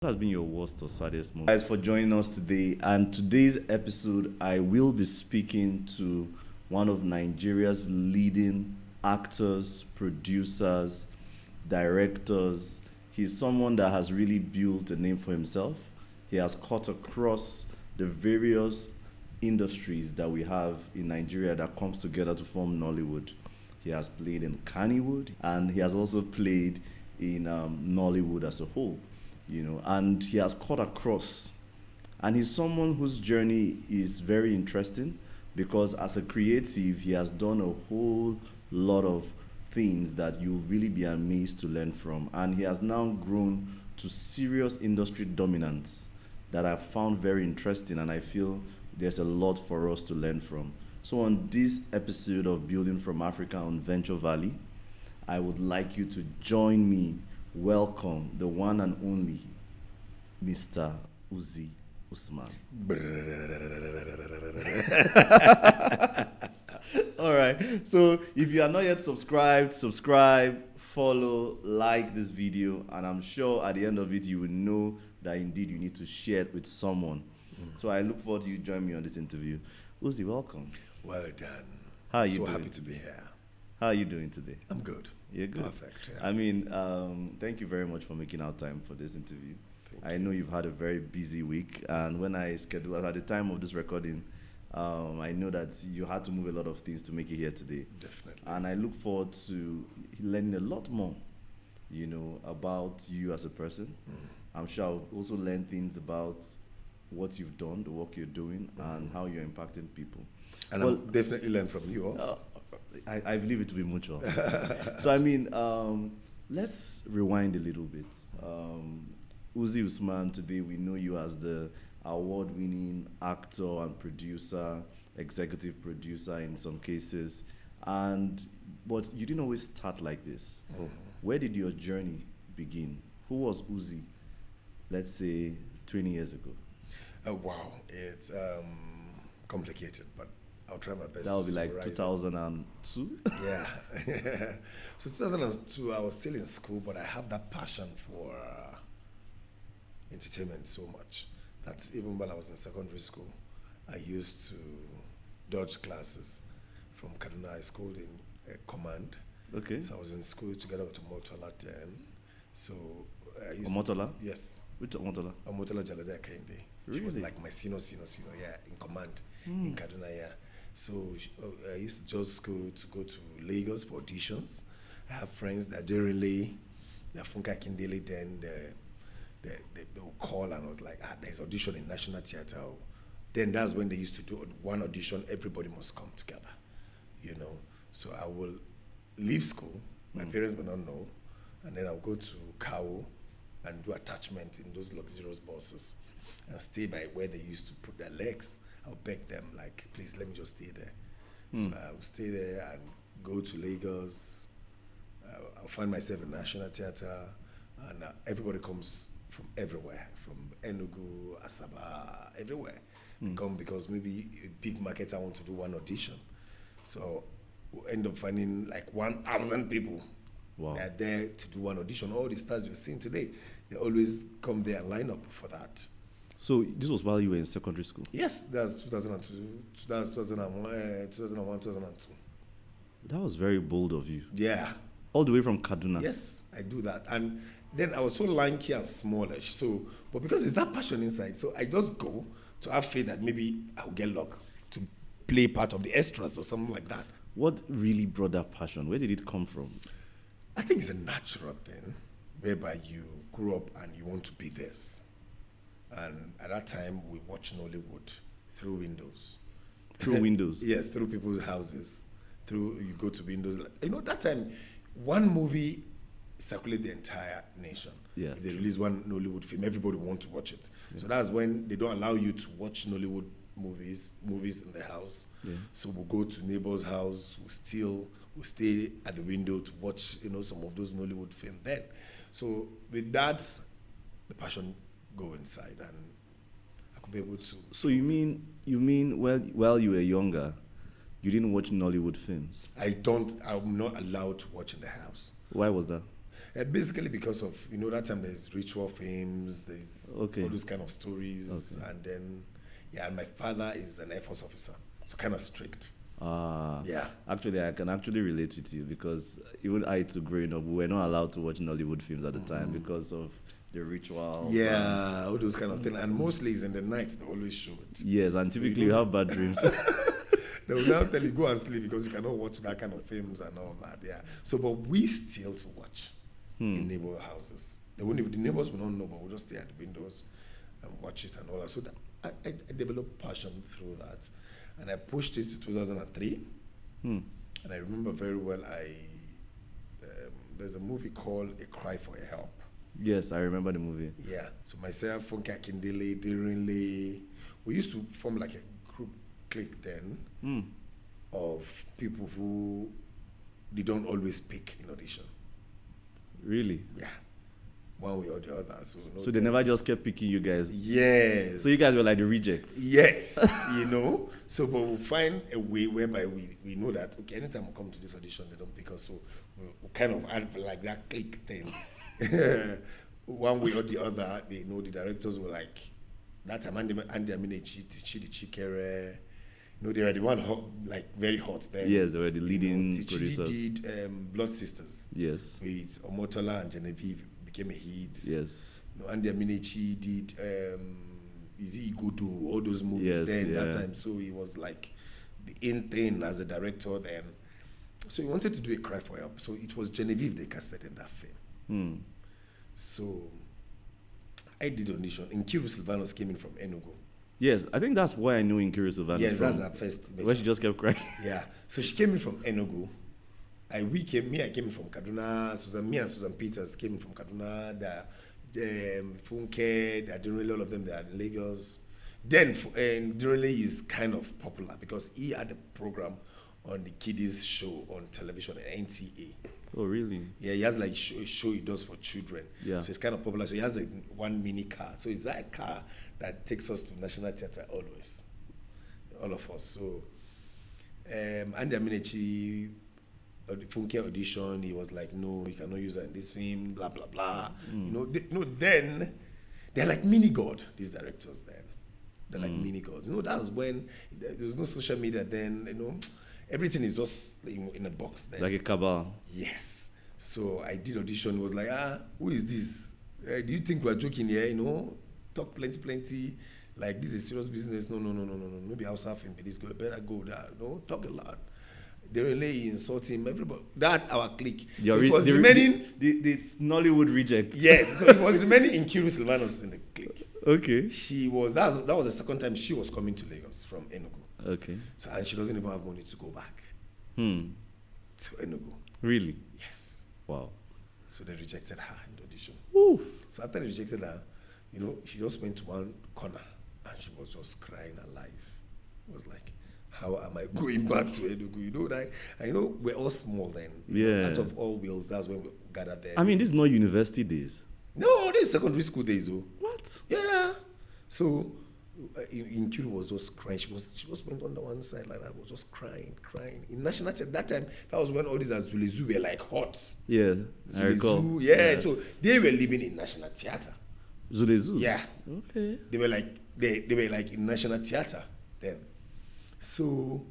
What has been your worst or saddest moment? Guys, for joining us today. And today's episode, I will be speaking to one of Nigeria's leading actors, producers, directors. He's someone that has really built a name for himself. He has cut across the various industries that we have in Nigeria that comes together to form Nollywood. He has played in Kannywood, and he has also played in Nollywood as a whole, and he has cut across. And he's someone whose journey is very interesting because as a creative, he has done a whole lot of things that you'll really be amazed to learn from. And he has now grown to serious industry dominance that I found very interesting, and I feel there's a lot for us to learn from. So on this episode of Building from Africa on Venture Valley, I would like you to join me. Welcome the one and only Mr. Uzee Usman. All right. So if you are not yet subscribed, subscribe, follow, like this video, and I'm sure at the end of it you will know that indeed you need to share it with someone. So I look forward to you joining me on this interview. Uzee, welcome. Well done. How are you so doing? happy to be here. How are you doing today? I'm good. You're good. Perfect. Yeah. I mean, thank you very much for making out time for this interview. I know you've had a very busy week, and when I scheduled at the time of this recording, I know that you had to move a lot of things to make it here today. Definitely. And I look forward to learning a lot more, about you as a person. I'm sure I'll also learn things about what you've done, the work you're doing, and how you're impacting people. And I'll definitely learn from you also. I believe it to be mutual. So, I mean, let's rewind a little bit. Uzi Usman, today we know you as the award-winning actor and producer, executive producer in some cases. But you didn't always start like this. Where did your journey begin? Who was Uzi, let's say, 20 years ago? Wow, it's complicated, but I'll try my best. That would be like 2002? Yeah. So 2002, I was still in school, but I have that passion for entertainment so much that even while I was in secondary school, I used to dodge classes from Kaduna. I schooled in command. Okay. So I was in school together with Omotola then. So I used Omotola? Yes. Which Omotola? Omotola Jalade Kende. Really? She was like my senior, yeah, in command in Kaduna, yeah. So I used to just go to Lagos for auditions. I have friends that Derele, the Funka Kindele, then they'll call and I was like, there's audition in National Theatre. Then that's when they used to do one audition, everybody must come together, So I will leave school, my parents will not know, and then I'll go to Kao and do attachment in those luxurious buses and stay by where they used to put their legs. I'll beg them, like, please let me just stay there. So I will stay there and go to Lagos. I'll find myself in National Theatre, and everybody comes from everywhere, from Enugu, Asaba, everywhere. Come because maybe a big market, I want to do one audition. So we'll end up finding like 1,000 people. Wow. They're there to do one audition. All the stars you've seen today, they always come there and line up for that. So this was while you were in secondary school? Yes, that's 2002. That's 2001, 2002. That was very bold of you. Yeah. All the way from Kaduna? Yes, I do that. And then I was so lanky and smallish. So, but because it's that passion inside, so I just go to have faith that maybe I'll get luck to play part of the extras or something like that. What really brought that passion? Where did it come from? I think it's a natural thing whereby you grew up and you want to be this. And at that time, we watched Nollywood through windows. Through windows? Yes, through people's houses. You go to windows. That time, one movie circulated the entire nation. Yeah. If they release one Nollywood film, everybody wants to watch it. Yeah. So that's when they don't allow you to watch Nollywood movies in the house. Yeah. So we'll go to neighbor's house, we'll stay at the window to watch, some of those Nollywood films then. So with that, the passion go inside and I could be able to. So you mean while you were younger, you didn't watch Nollywood films? I'm not allowed to watch in the house. Why was that? Basically because of, that time there's ritual films, there's all those kind of stories. And then, and my father is an Air Force officer. So kind of strict. Actually, I can actually relate with you because even I too growing up, we were not allowed to watch Nollywood films at the time because of the rituals. Yeah, all those kind of things. And mostly it's in the night, they always show it. Yes, and so typically you have bad dreams. They will now tell you, go and sleep because you cannot watch that kind of films and all that. Yeah. So, but we still to watch in neighborhood houses. The neighbors will not know, but we'll just stay at the windows and watch it and all that. So that I developed passion through that. And I pushed it to 2003. And I remember very well, there's a movie called A Cry for Help. Yes, I remember the movie. Yeah. So myself, Funke Akindele, Dirinle, we used to form like a group clique then of people who they don't always pick in audition. Really? Yeah. One way or the other. So they never just kept picking you guys? Yes. So you guys were like the rejects? Yes. So but we'll find a way whereby we know that, okay, anytime we come to this audition, they don't pick us. So we'll kind of have like that click thing. One way or the other, the directors were like, that time Andy Aminechi, Chidi Chikere, they were the one hot, like very hot then. Yes, they were the leading producers. Chidi did Blood Sisters. Yes. With Omotola and Genevieve, became a hit. Yes. Andy Aminechi did Uzee Usman, all those movies that time. So he was like the in thing as a director then. So he wanted to do A Cry for Help. So it was Genevieve they casted in that film. So I did audition. Nkiru Silvanos came in from Enugu. Yes, I think that's why I knew Nkiru Silvanos. Yes, that's her first. Where she just kept crying. Yeah. So she came in from Enugu. I came in from Kaduna. Me and Susan Peters came in from Kaduna. Funke, Dirinle, all of them, they are in Lagos. Then Dirinle is kind of popular because he had a program on the kiddies show on television at NTA. Oh, really? Yeah, he has like a show he does for children. Yeah. So it's kind of popular. So he has one mini car. So it's that car that takes us to National Theatre always. All of us. So Andy Aminechi, the Funke audition, he was like, no, you cannot use that in this film, blah, blah, blah. Then they're like mini God, these directors then. They're like mini gods. That's when there was no social media then, everything is just in a box then. Like a cabal. Yes. So I did audition. It was like, who is this? Do you think we're joking here? Talk plenty. Like, this is serious business. No. Maybe I'll serve him. This guy better go there. Talk a lot. They really insult him. Everybody. That our clique. It was remaining. It's Nollywood rejects. Yes. So it was remaining Nkiru Silvanos in the clique. Okay. She was. That was the second time she was coming to Lagos from Enugu. Okay. So and she doesn't even have money to go back. To Enugu. Really? Yes. Wow. So they rejected her in the audition. Woo. So after they rejected her, she just went to one corner and she was just crying her life. It was like, how am I going back to Enugu? We're all small then. Out of all wheels, that's when we gathered there. I mean, this is not university days. No, this is secondary school days, though. What? Yeah. So Nkiru was just crying. She just went on the one side like that, was just crying. In National Theatre, that time, that was when all these Zulezu were like hot. Yeah, I recall. Yeah, so they were living in National Theatre. Zulezu? Yeah. Okay. They were like in National Theatre then. So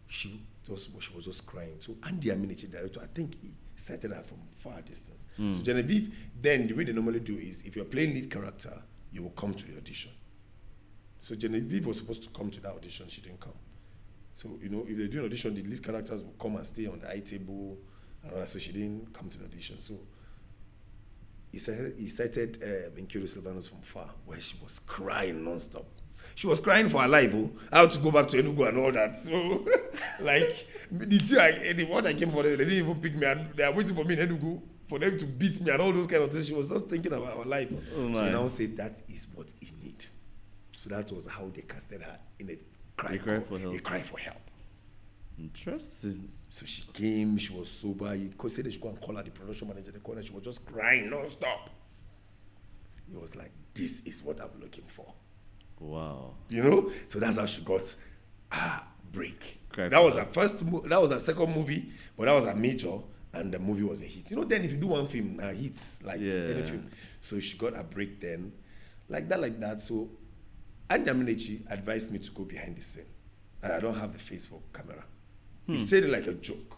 she was just crying. So Andy Aminechi, director, I think he started her from far distance. So Genevieve, then the way they normally do is if you're playing lead character, you will come to the audition. So Genevieve was supposed to come to that audition. She didn't come. So, if they do an audition, the lead characters will come and stay on the eye table and all that. So she didn't come to the audition. So he cited Nkiru Silvanos from far, where she was crying non-stop. She was crying for her life. I had to go back to Enugu and all that. So, what I came for, they didn't even pick me. And they are waiting for me in Enugu for them to beat me and all those kind of things. She was not thinking about her life. Oh, so he now said that is what he need. So that was how they casted her in a cry for help. Interesting. So she came, she was sober. He said they should go and call her, the production manager. They called her, she was just crying non-stop. He was like, this is what I'm looking for. Wow. So that's how she got break. Cry that was her second movie, but that was a major. And the movie was a hit. You know, then if you do one film, hits like Yeah. any film. So she got a break then, like that. So Andy Amenechi advised me to go behind the scene. I don't have the face for camera. He said it like a joke.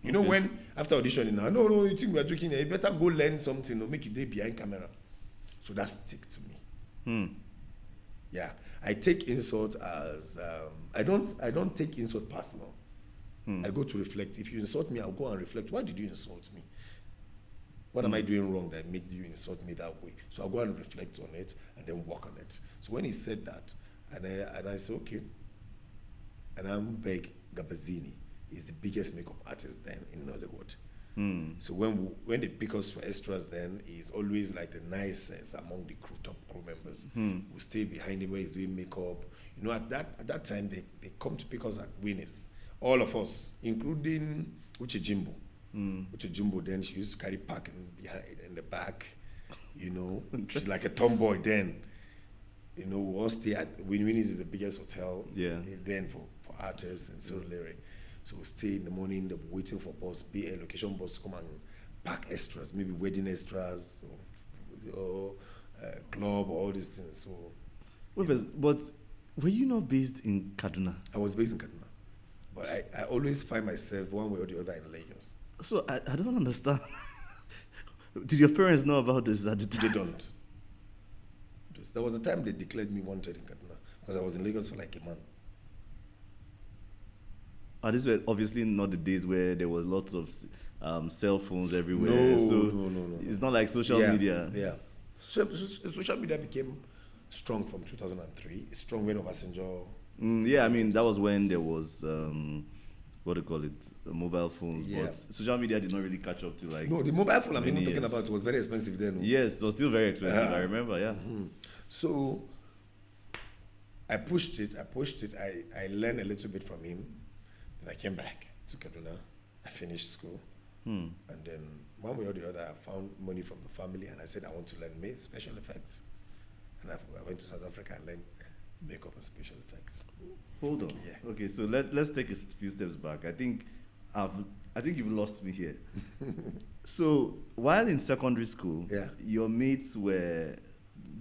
You know, when after auditioning now, no, you think we are joking? You better go learn something or make you day behind camera. So that stick to me. Yeah, I take insult as I don't take insult personal. I go to reflect. If you insult me, I'll go and reflect. Why did you insult me? What am I doing wrong that made you insult me that way? So I'll go and reflect on it and then work on it. So when he said that, and I said, okay. And I'm Beg Gabazini is the biggest makeup artist then in Nollywood. So when they pick us for extras then, he's always like the nicest among the top crew members. We stay behind him when he's doing makeup. You know, at that time, they come to pick us at Winners. All of us, including Uche Jimbo. Uche Jimbo then, she used to carry pack in the back. You know, she's like a tomboy then. You know, we all stay at Winners is the biggest hotel then for artists and so lyric. So we stay in the morning, waiting for a location bus to come and pack extras, maybe wedding extras or club or all these things. So, but were you not based in Kaduna? I was based in Kaduna, but I always find myself one way or the other in Lagos. So I don't understand. Did your parents know about this at the time? They don't. There was a time they declared me wanted in Kaduna because I was in Lagos for like a month. And these were obviously not the days where there was lots of cell phones everywhere. No. It's not like social media. Yeah. Social media became strong from 2003. It's strong when Obasanjo. I mean, that was when there was, what do you call it, mobile phones. Yeah. But social media did not really catch up to like. No, the mobile phone I'm even talking years. about was very expensive then. Yes, it was still very expensive. I remember, yeah. So I pushed it. I learned a little bit from him. Then I came back to Kaduna. I finished school. And then one way or the other, I found money from the family and I said, I want to learn special effects. And I went to South Africa and learned makeup and special effects. Hold on. Yeah. Okay, so let's take a few steps back. I think you've lost me here. So while in secondary school, your mates were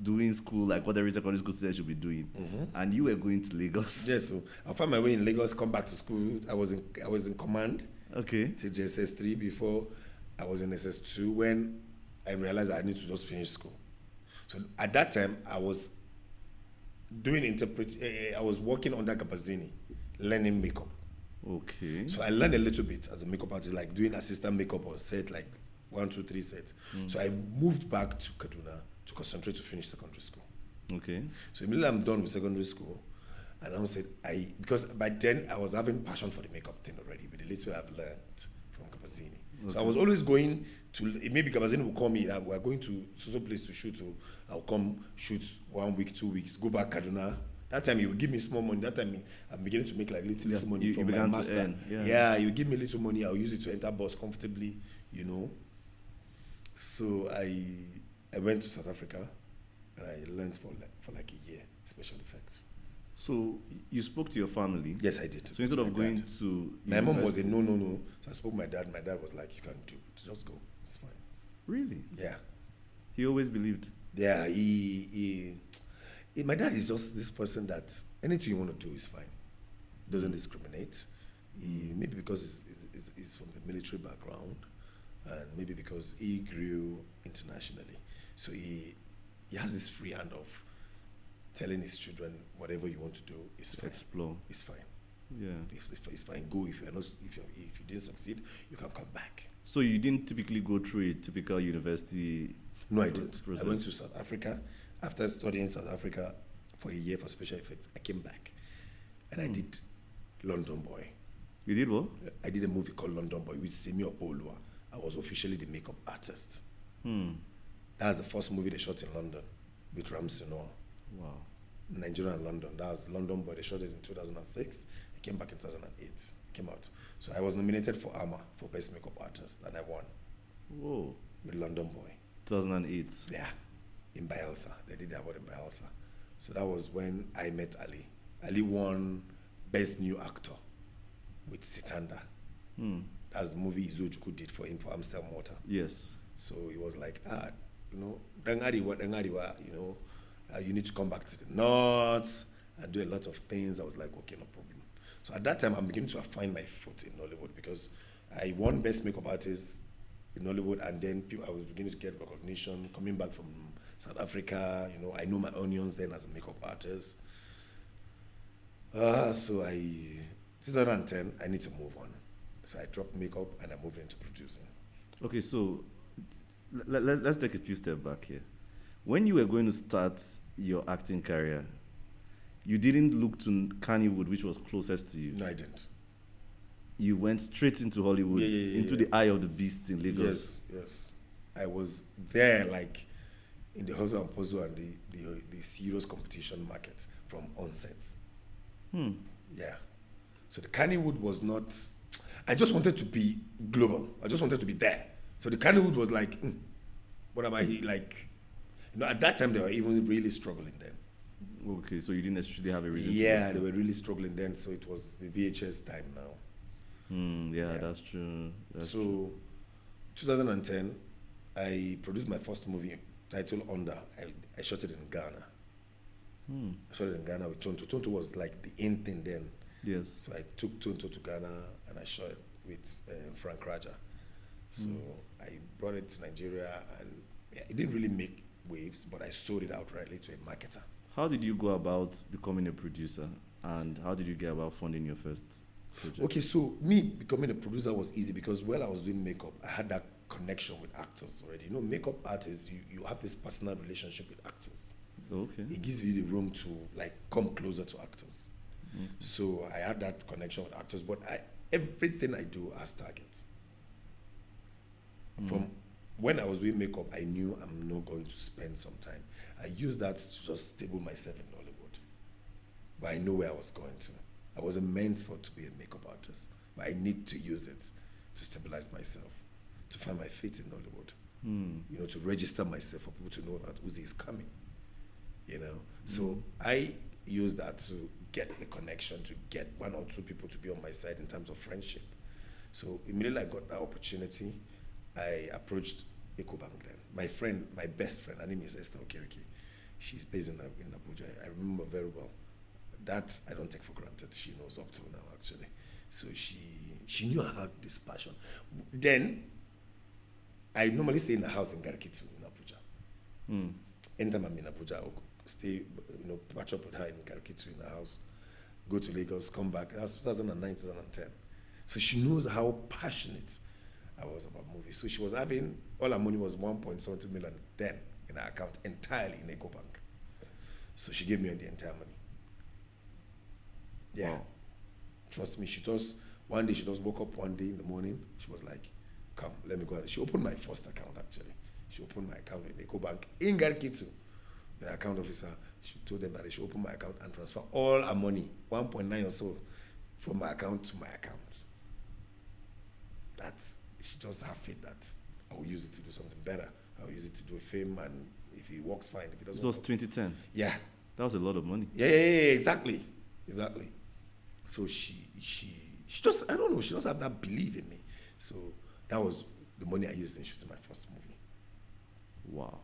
doing school like what every secondary school student should be doing, and you were going to Lagos. Yes, so I found my way in Lagos, come back to school. I was in command. Okay. Till JSS3 before I was in SS2 when I realized I need to just finish school. So at that time I was doing I was working under Gabazini, learning makeup. Okay. So I learned a little bit as a makeup artist, like doing assistant makeup on set, like 1, 2, 3 sets. So I moved back to Kaduna to concentrate to finish secondary school. Okay. So immediately I'm done with secondary school, and I said because by then I was having passion for the makeup thing already, with the little I've learned from Gabazini. Okay. So I was always going to, maybe Gabazini will call me that we're going to so place to shoot, so I'll come shoot 1 week, 2 weeks, go back Kaduna. That time he would give me small money. That time I'm beginning to make like little money from my master. Yeah, you give me little money, I'll use it to enter bus comfortably, you know. So I went to South Africa and I learned for like a year special effects. So you spoke to your family? Yes, I did. So instead of going to my mom was a no. So I spoke to my dad. My dad was like, "You can do it. Just go. It's fine." Really? Yeah. He always believed. Yeah. My dad is just this person that anything you want to do is fine. Doesn't discriminate. Maybe because he's from the military background, and maybe because he grew internationally. So he has this free hand of telling his children whatever you want to do is fine. Explore. It's fine. Yeah. It's fine. Go. If you didn't succeed, you can come back. So you didn't typically go through a typical university? No, I didn't. Process. I went to South Africa. After studying South Africa for a year for special effects, I came back and I did London Boy. You did what? I did a movie called London Boy with Simi Opolua. I was officially the makeup artist. That's the first movie they shot in London with Ramsey Noah. Wow. Nigeria and London. That was London Boy. They shot it in 2006. It came back in 2008. It came out. So I was nominated for AMA for Best Makeup Artist, and I won. Whoa. With London Boy. 2008. Yeah. In Bielsa. They did the award in Bielsa. So that was when I met Ali. Ali won Best New Actor with Sitanda. as the movie Izuchuku did for him for Amstel Water. Yes. So he was like, Dangariwa, you need to come back to the north and do a lot of things. I was like, okay, no problem. So at that time, I'm beginning to find my foot in Nollywood because I won Best Makeup Artist in Nollywood, and then I was beginning to get recognition coming back from South Africa. I know my onions then as a makeup artist. So 2010, I need to move on. So I dropped makeup and I moved into producing. Okay, so let's take a few steps back here. When you were going to start your acting career, you didn't look to Kannywood, which was closest to you. No, I didn't. You went straight into Hollywood, into the eye of the beast in Lagos. Yes. I was there like in the hustle and puzzle and the serious competition market from onset. Yeah. So the Kannywood was not, I just wanted to be global. I just wanted to be there. So the Kannywood was like, what am I like? At that time they were even really struggling then. Okay, so you didn't necessarily have a reason they were really struggling then, so it was the VHS time now. Yeah, that's true. So 2010, I produced my first movie titled Under. I shot it in Ghana. I shot it in Ghana with Tonto. Tonto was like the in thing then. Yes. So I took Tonto to Ghana and I shot it with Frank Raja. So I brought it to Nigeria, and it didn't really make waves, but I sold it outrightly to a marketer. How did you go about becoming a producer, and how did you get about funding your first project? Okay, so me becoming a producer was easy because while I was doing makeup, I had that connection with actors already. Makeup artists, you have this personal relationship with actors. Okay. It gives you the room to like come closer to actors. So I had that connection with actors, but everything I do has target. From when I was doing makeup, I knew I'm not going to spend some time. I used that to just stable myself in Nollywood. But I know where I was going to. I wasn't meant to be a makeup artist, but I need to use it to stabilize myself, to find my feet in Nollywood. To register myself for people to know that Uzi is coming. So I use that to get the connection, to get one or two people to be on my side in terms of friendship. So immediately I got that opportunity, I approached EcoBank then. My best friend, her name is Esther Okereke. She's based in Abuja. I remember very well. That I don't take for granted. She knows up till now, actually. So she knew I had this passion. Then, I normally stay in a house in Garkitu in Abuja. Anytime I'm in Abuja, I'll stay, patch up with her in Garkitu in the house, go to Lagos, come back. That's 2009, 2010. So she knows how passionate I was about movies. So she was having, all her money was 1.72 million then in her account, entirely in EcoBank. So she gave me the entire money. Yeah. Wow. Trust me, one day she just woke up one day in the morning, she was like, come, let me go ahead. She opened my first account actually. She opened my account in EcoBank in Garkitu. The account officer, she told them that they should open my account and transfer all her money, 1.9 or so, from my account to my account. She just have faith that I will use it to do something better. I will use it to do a film, and if it works, fine. If it doesn't, this was 2010. Yeah, that was a lot of money. Yeah, exactly. So she just, I don't know, she doesn't have that belief in me. So that was the money I used in shooting my first movie. Wow.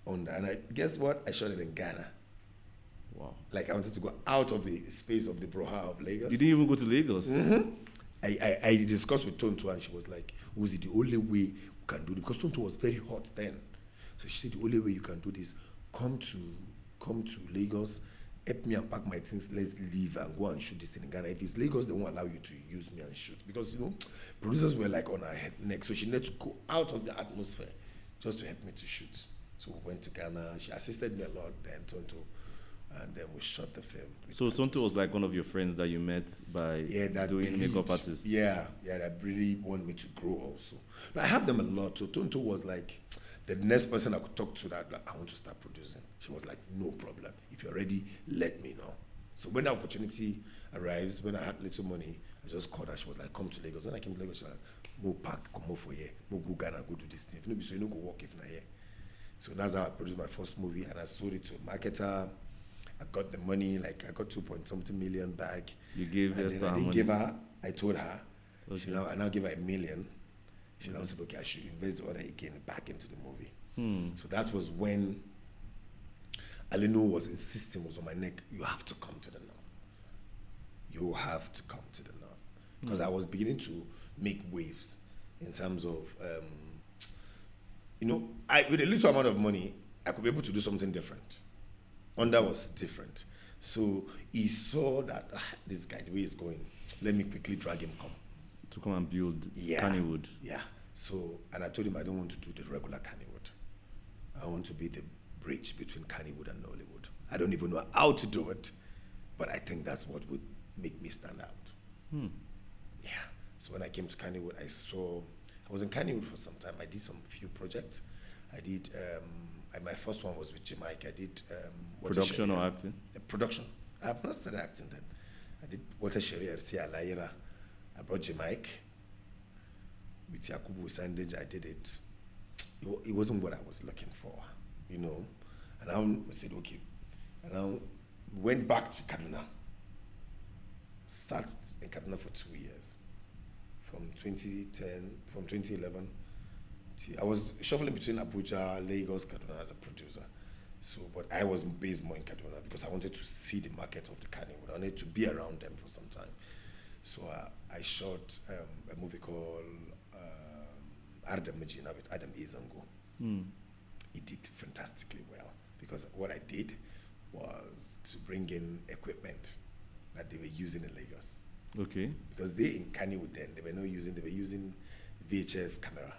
And guess what? I shot it in Ghana. Wow. Like I wanted to go out of the space of the Broha of Lagos. You didn't even go to Lagos? I discussed with Tonto, and she was like, Uzi, the only way we can do it, because Tonto was very hot then. So she said, the only way you can do this, come to Lagos, help me unpack my things, let's leave and go and shoot this in Ghana. If it's Lagos, they won't allow you to use me and shoot. Because, producers were like on her neck. So she needed to go out of the atmosphere just to help me to shoot. So we went to Ghana. She assisted me a lot then, Tonto. And then we shot the film. So Tonto was like one of your friends that you met by doing makeup artists? Yeah, that really wanted me to grow also. But I have them a lot. So Tonto was like the next person I could talk to that I want to start producing. She was like, no problem. If you're ready, let me know. So when the opportunity arrives, when I had little money, I just called her. She was like, come to Lagos. When I came to Lagos, she was like, go pack, come over for here. Go Ghana, go do this thing. If you know, so you know, go work if not here. So that's how I produced my first movie, and I sold it to a marketer. I got the money, like I got 2 point something million back. You gave Esther I didn't money? give her. I told her, Okay. I now give her 1 million. She now said, okay, I should invest the other again back into the movie. So that was when Alinu was insisting, was on my neck, you have to come to the north. You have to come to the north. Because I was beginning to make waves in terms of, with a little amount of money, I could be able to do something different. Onda was different. So he saw that, this guy, the way he's going, let me quickly drag him to come and build Kannywood. Yeah. So, and I told him I don't want to do the regular Kannywood. I want to be the bridge between Kannywood and Nollywood. I don't even know how to do it, but I think that's what would make me stand out. Yeah. So when I came to Kannywood, I was in Kannywood for some time. I did some few projects. I did, my first one was with Jamaica. I did production or acting? Production. I have not started acting then. I did Water Sharia, Laira. I brought Jamaica. With Yakubu Sandage, I did it. It wasn't what I was looking for, And I said, okay. And I went back to Kaduna. Sat in Kaduna for 2 years. From 2011. I was shuffling between Abuja, Lagos, Kaduna as a producer. So, but I was based more in Kaduna because I wanted to see the market of the Kannywood. I wanted to be around them for some time. So I shot a movie called Ardem Majina with Adam Izango. He did fantastically well because what I did was to bring in equipment that they were using in Lagos. Okay. Because they in Kannywood then, they were using VHF camera.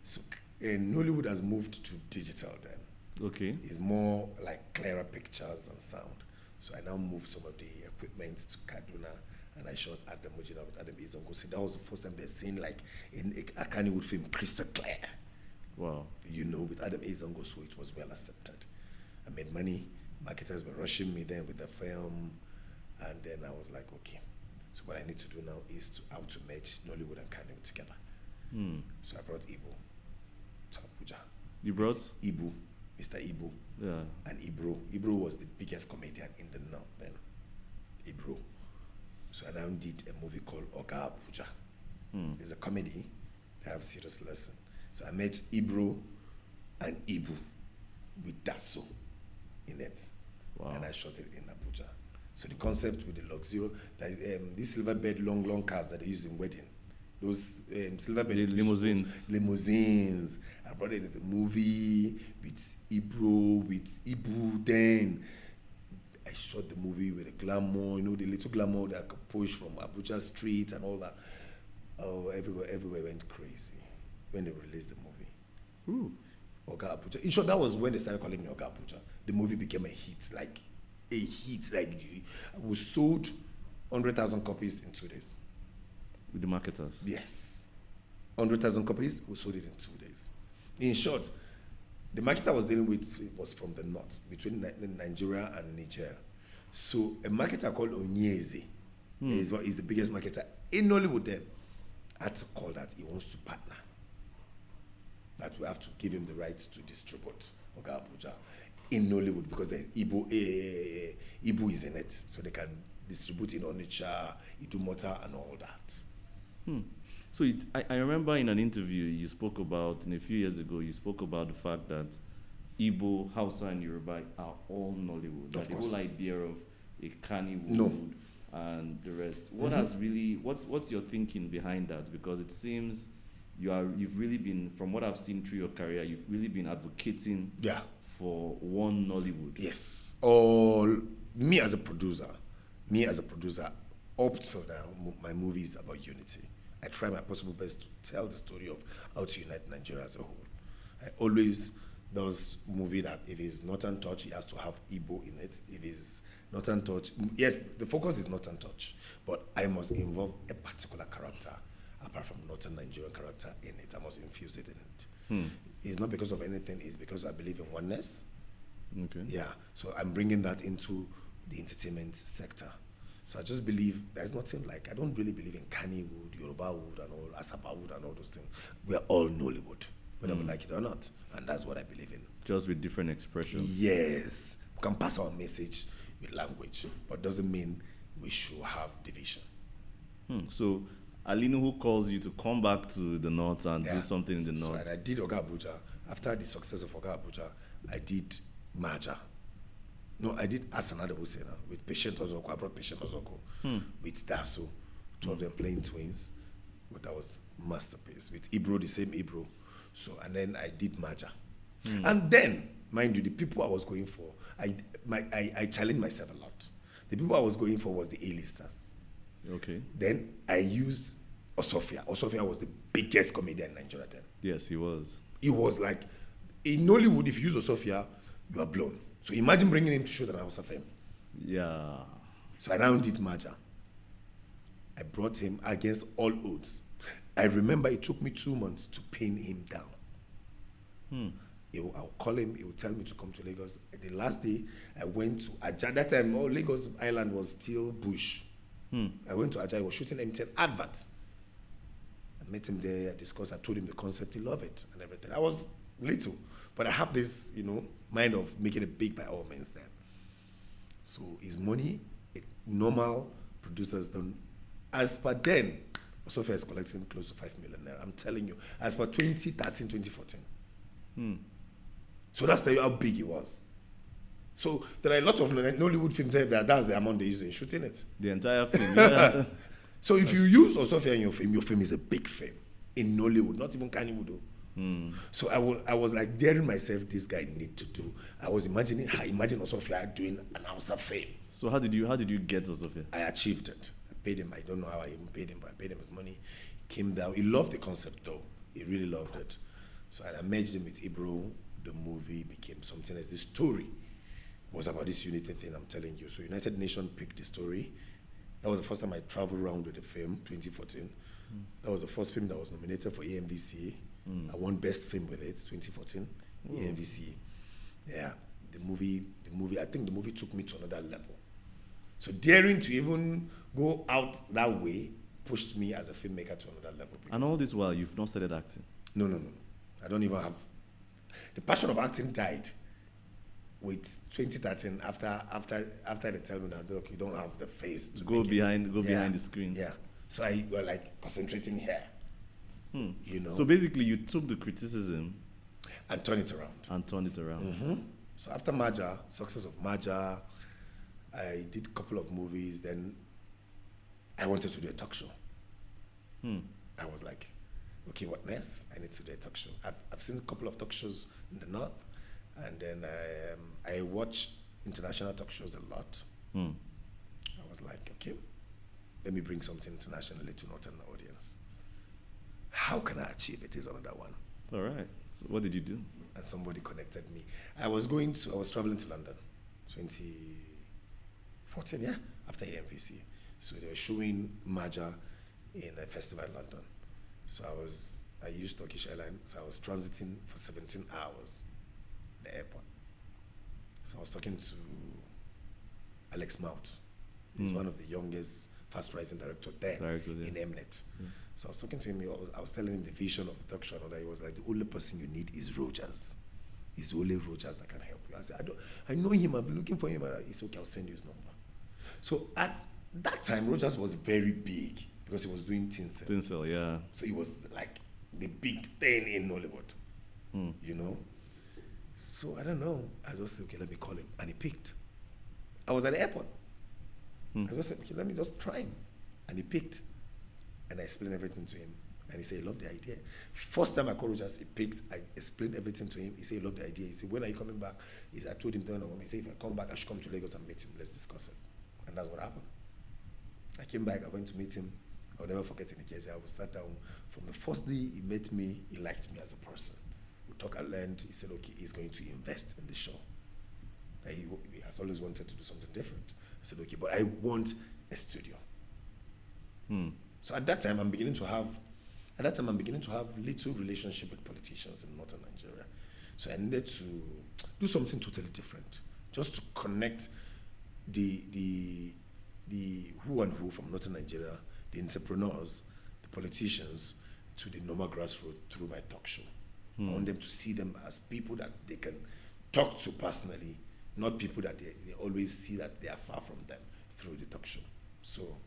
So Nollywood has moved to digital then. Okay. It's more like clearer pictures and sound. So I now moved some of the equipment to Kaduna and I shot Adam Mujina with Adam Izongo. So that was the first time they're seeing like in a Kannywood film crystal clear. Wow. With Adam Izongo, so it was well accepted. I made money. Marketers were rushing me then with the film. And then I was like, okay. So what I need to do now is how to merge Nollywood and Kannywood together. So I brought Ibu to Abuja. You brought? Ibu, Mr. Ibu. Yeah. And Ibro. Ibro was the biggest comedian in the north then. Ibro. So I now did a movie called Oga Abuja. It's a comedy. They have serious lesson. So I met Ibro and Ibu with Dasso in it. Wow. And I shot it in Abuja. So the concept with the Luxury, these silver bed long cars that they use in wedding, those silver bed limousines. I brought it in the movie with Ibro, with Ibu. Then I shot the movie with the glamour, the little glamour that I could push from Abuja street and all that. Oh, everywhere went crazy when they released the movie. Ooh. Oga Abuja. In short, that was when they started calling me Oga Abuja. The movie became a hit. We sold 100,000 copies in 2 days. With the marketers? Yes. 100,000 copies, we sold it in 2 days. In short, the marketer I was dealing with was from the north, between Nigeria and Niger. So a marketer called Onyeze is the biggest marketer in Nollywood then. I had to call that he wants to partner. That we have to give him the right to distribute Oga Abuja in Nollywood because Ibu is in it, so they can distribute in Onitsha, Idumota, and all that. So I remember in an interview you spoke about, a few years ago, you spoke about the fact that Igbo, Hausa, and Yoruba are all Nollywood. That the whole idea of a Kannywood and the rest. What has really, what's your thinking behind that? Because it seems you've really been, from what I've seen through your career, you've really been advocating for one Nollywood. Yes. Me as a producer, up till now, my movie is about unity. I try my possible best to tell the story of how to unite Nigeria as a whole. I always does movie that if it's not untouched, it has to have Igbo in it. If it's not untouched, yes, the focus is not untouched, but I must involve a particular character apart from Northern Nigerian character in it. I must infuse it in it. It's not because of anything, it's because I believe in oneness. Okay. Yeah, so I'm bringing that into the entertainment sector. So I just believe there's nothing like, I don't really believe in Kannywood, Yoruba wood and all, Asaba wood and all those things. We're all Nollywood, whether we like it or not. And that's what I believe in. Just with different expressions. Yes. We can pass our message with language, but doesn't mean we should have division. So Alinu who calls you to come back to the north and Yeah. do something in the So north. and I did Oga Abuja. After the success of Oga Abuja, I did Maja. No, I did Asanada Husseina with Patient Ozoko. I brought Patient Ozoko with Daso, two of them playing twins. But that was masterpiece. With Ibro, the same Ibro. So, and then I did Maja. And then, mind you, the people I was going for, I challenged myself a lot. The people I was going for was the A-listers. Okay. Then I used Osofia. Osofia was the biggest comedian in Nigeria then. Yes, he was. It was like, in Nollywood, if you use Osofia, you are blown. So imagine bringing him to shoot an House of Fame. Yeah. So I now did Maja. I brought him against all odds. I remember it took me 2 months to pin him down. I'll call him, he will tell me to come to Lagos. The last day, I went to Ajah. That time, Lagos Island was still bush. I went to Ajah, he was shooting MTN advert. I met him there, I discussed, I told him the concept, he loved it and everything. I was little, but I have this, mind of making it big by all means then. So his money, normal producers don't. As per then, Sophia is collecting close to 5 million naira. I'm telling you, as per 2013, 2014. So that's how big he was. So there are a lot of Nollywood films there, that's the amount they use in shooting it. The entire film. Yeah. So if you use Osofia in your film is a big film in Nollywood, not even Kannywood though. So I was like daring myself, this guy need to do. I was imagine Osofia doing an House of Fame. So how did you get Osofia? I achieved it. I paid him. I don't know how I even paid him, but I paid him his money. Came down. He loved the concept though. He really loved it. So I merged him with Ibro. The movie became something else. The story was about this unity thing I'm telling you. So United Nations picked the story. That was the first time I traveled around with the film, 2014. That was the first film that was nominated for AMVCA. I won Best Film with it, 2014, AMVCA. Yeah, the movie, I think the movie took me to another level. So daring to even go out that way pushed me as a filmmaker to another level. And all this while, you've not started acting? No. I don't even have... The passion of acting died with 2013 after they tell me that, look, you don't have the face to go behind the screen. Yeah. So I were like concentrating here. So basically you took the criticism and turned it around. So after Maja, success of Maja, I did a couple of movies. Then I wanted to do a talk show. I was like, okay, what next? I need to do a talk show. I've seen a couple of talk shows in the north, and then I watch international talk shows a lot. I was like, okay, let me bring something internationally to northern audience. How can I achieve it is another one. All right. So what did you do? And somebody connected me. I was traveling to London, 2014, yeah, after AMVC. So they were showing Maja in a festival in London. So I used Turkish Airlines, so I was transiting for 17 hours at the airport. So I was talking to Alex Mount. He's one of the youngest fast-rising director there in Mnet. So I was talking to him, I was telling him the vision of the talk show, and he was like, the only person you need is Rogers. He's the only Rogers that can help you. I said, I know him, I've been looking for him. He said, okay, I'll send you his number. So at that time, Rogers was very big because he was doing Tinsel. Tinsel, yeah. So he was like the big thing in Nollywood, you know? So I don't know. I just said, okay, let me call him. And he picked. I was at the airport. I just said, okay, let me just try him. And he picked. And I explained everything to him. And he said he loved the idea. First time I called Rogers, he picked. I explained everything to him. He said he loved the idea. He said, when are you coming back? I told him, he said, if I come back, I should come to Lagos and meet him. Let's discuss it. And that's what happened. I came back. I went to meet him. I'll never forget in the case. I was sat down. From the first day he met me, he liked me as a person. We talked at length. He said, okay, he's going to invest in the show. He has always wanted to do something different. I said, okay, but I want a studio. So at that time, I'm beginning to have little relationship with politicians in northern Nigeria. So I needed to do something totally different, just to connect the who and who from northern Nigeria, the entrepreneurs, the politicians, to the normal grassroots through my talk show. I want them to see them as people that they can talk to personally, not people that they always see that they are far from them through the talk show. So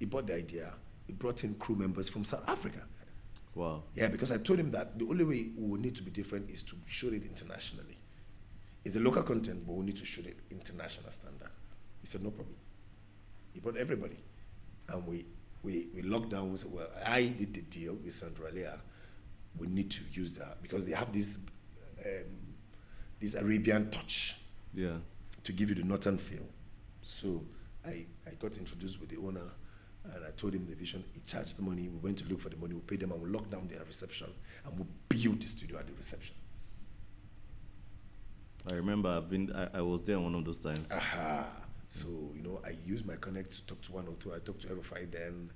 he bought the idea. He brought in crew members from South Africa. Wow. Yeah, because I told him that the only way we will need to be different is to shoot it internationally. It's a local content, but we need to shoot it international standard. He said, no problem. He brought everybody. And we locked down. We said, well, I did the deal with Sandralia. We need to use that because they have this Arabian touch. Yeah. To give you the northern feel. So I got introduced with the owner and I told him the vision. He charged the money. We went to look for the money. We paid them and we locked down their reception and we built the studio at the reception. I remember I was there one of those times. Aha. So, I used my connect to talk to one or two. I talked to Erufai then.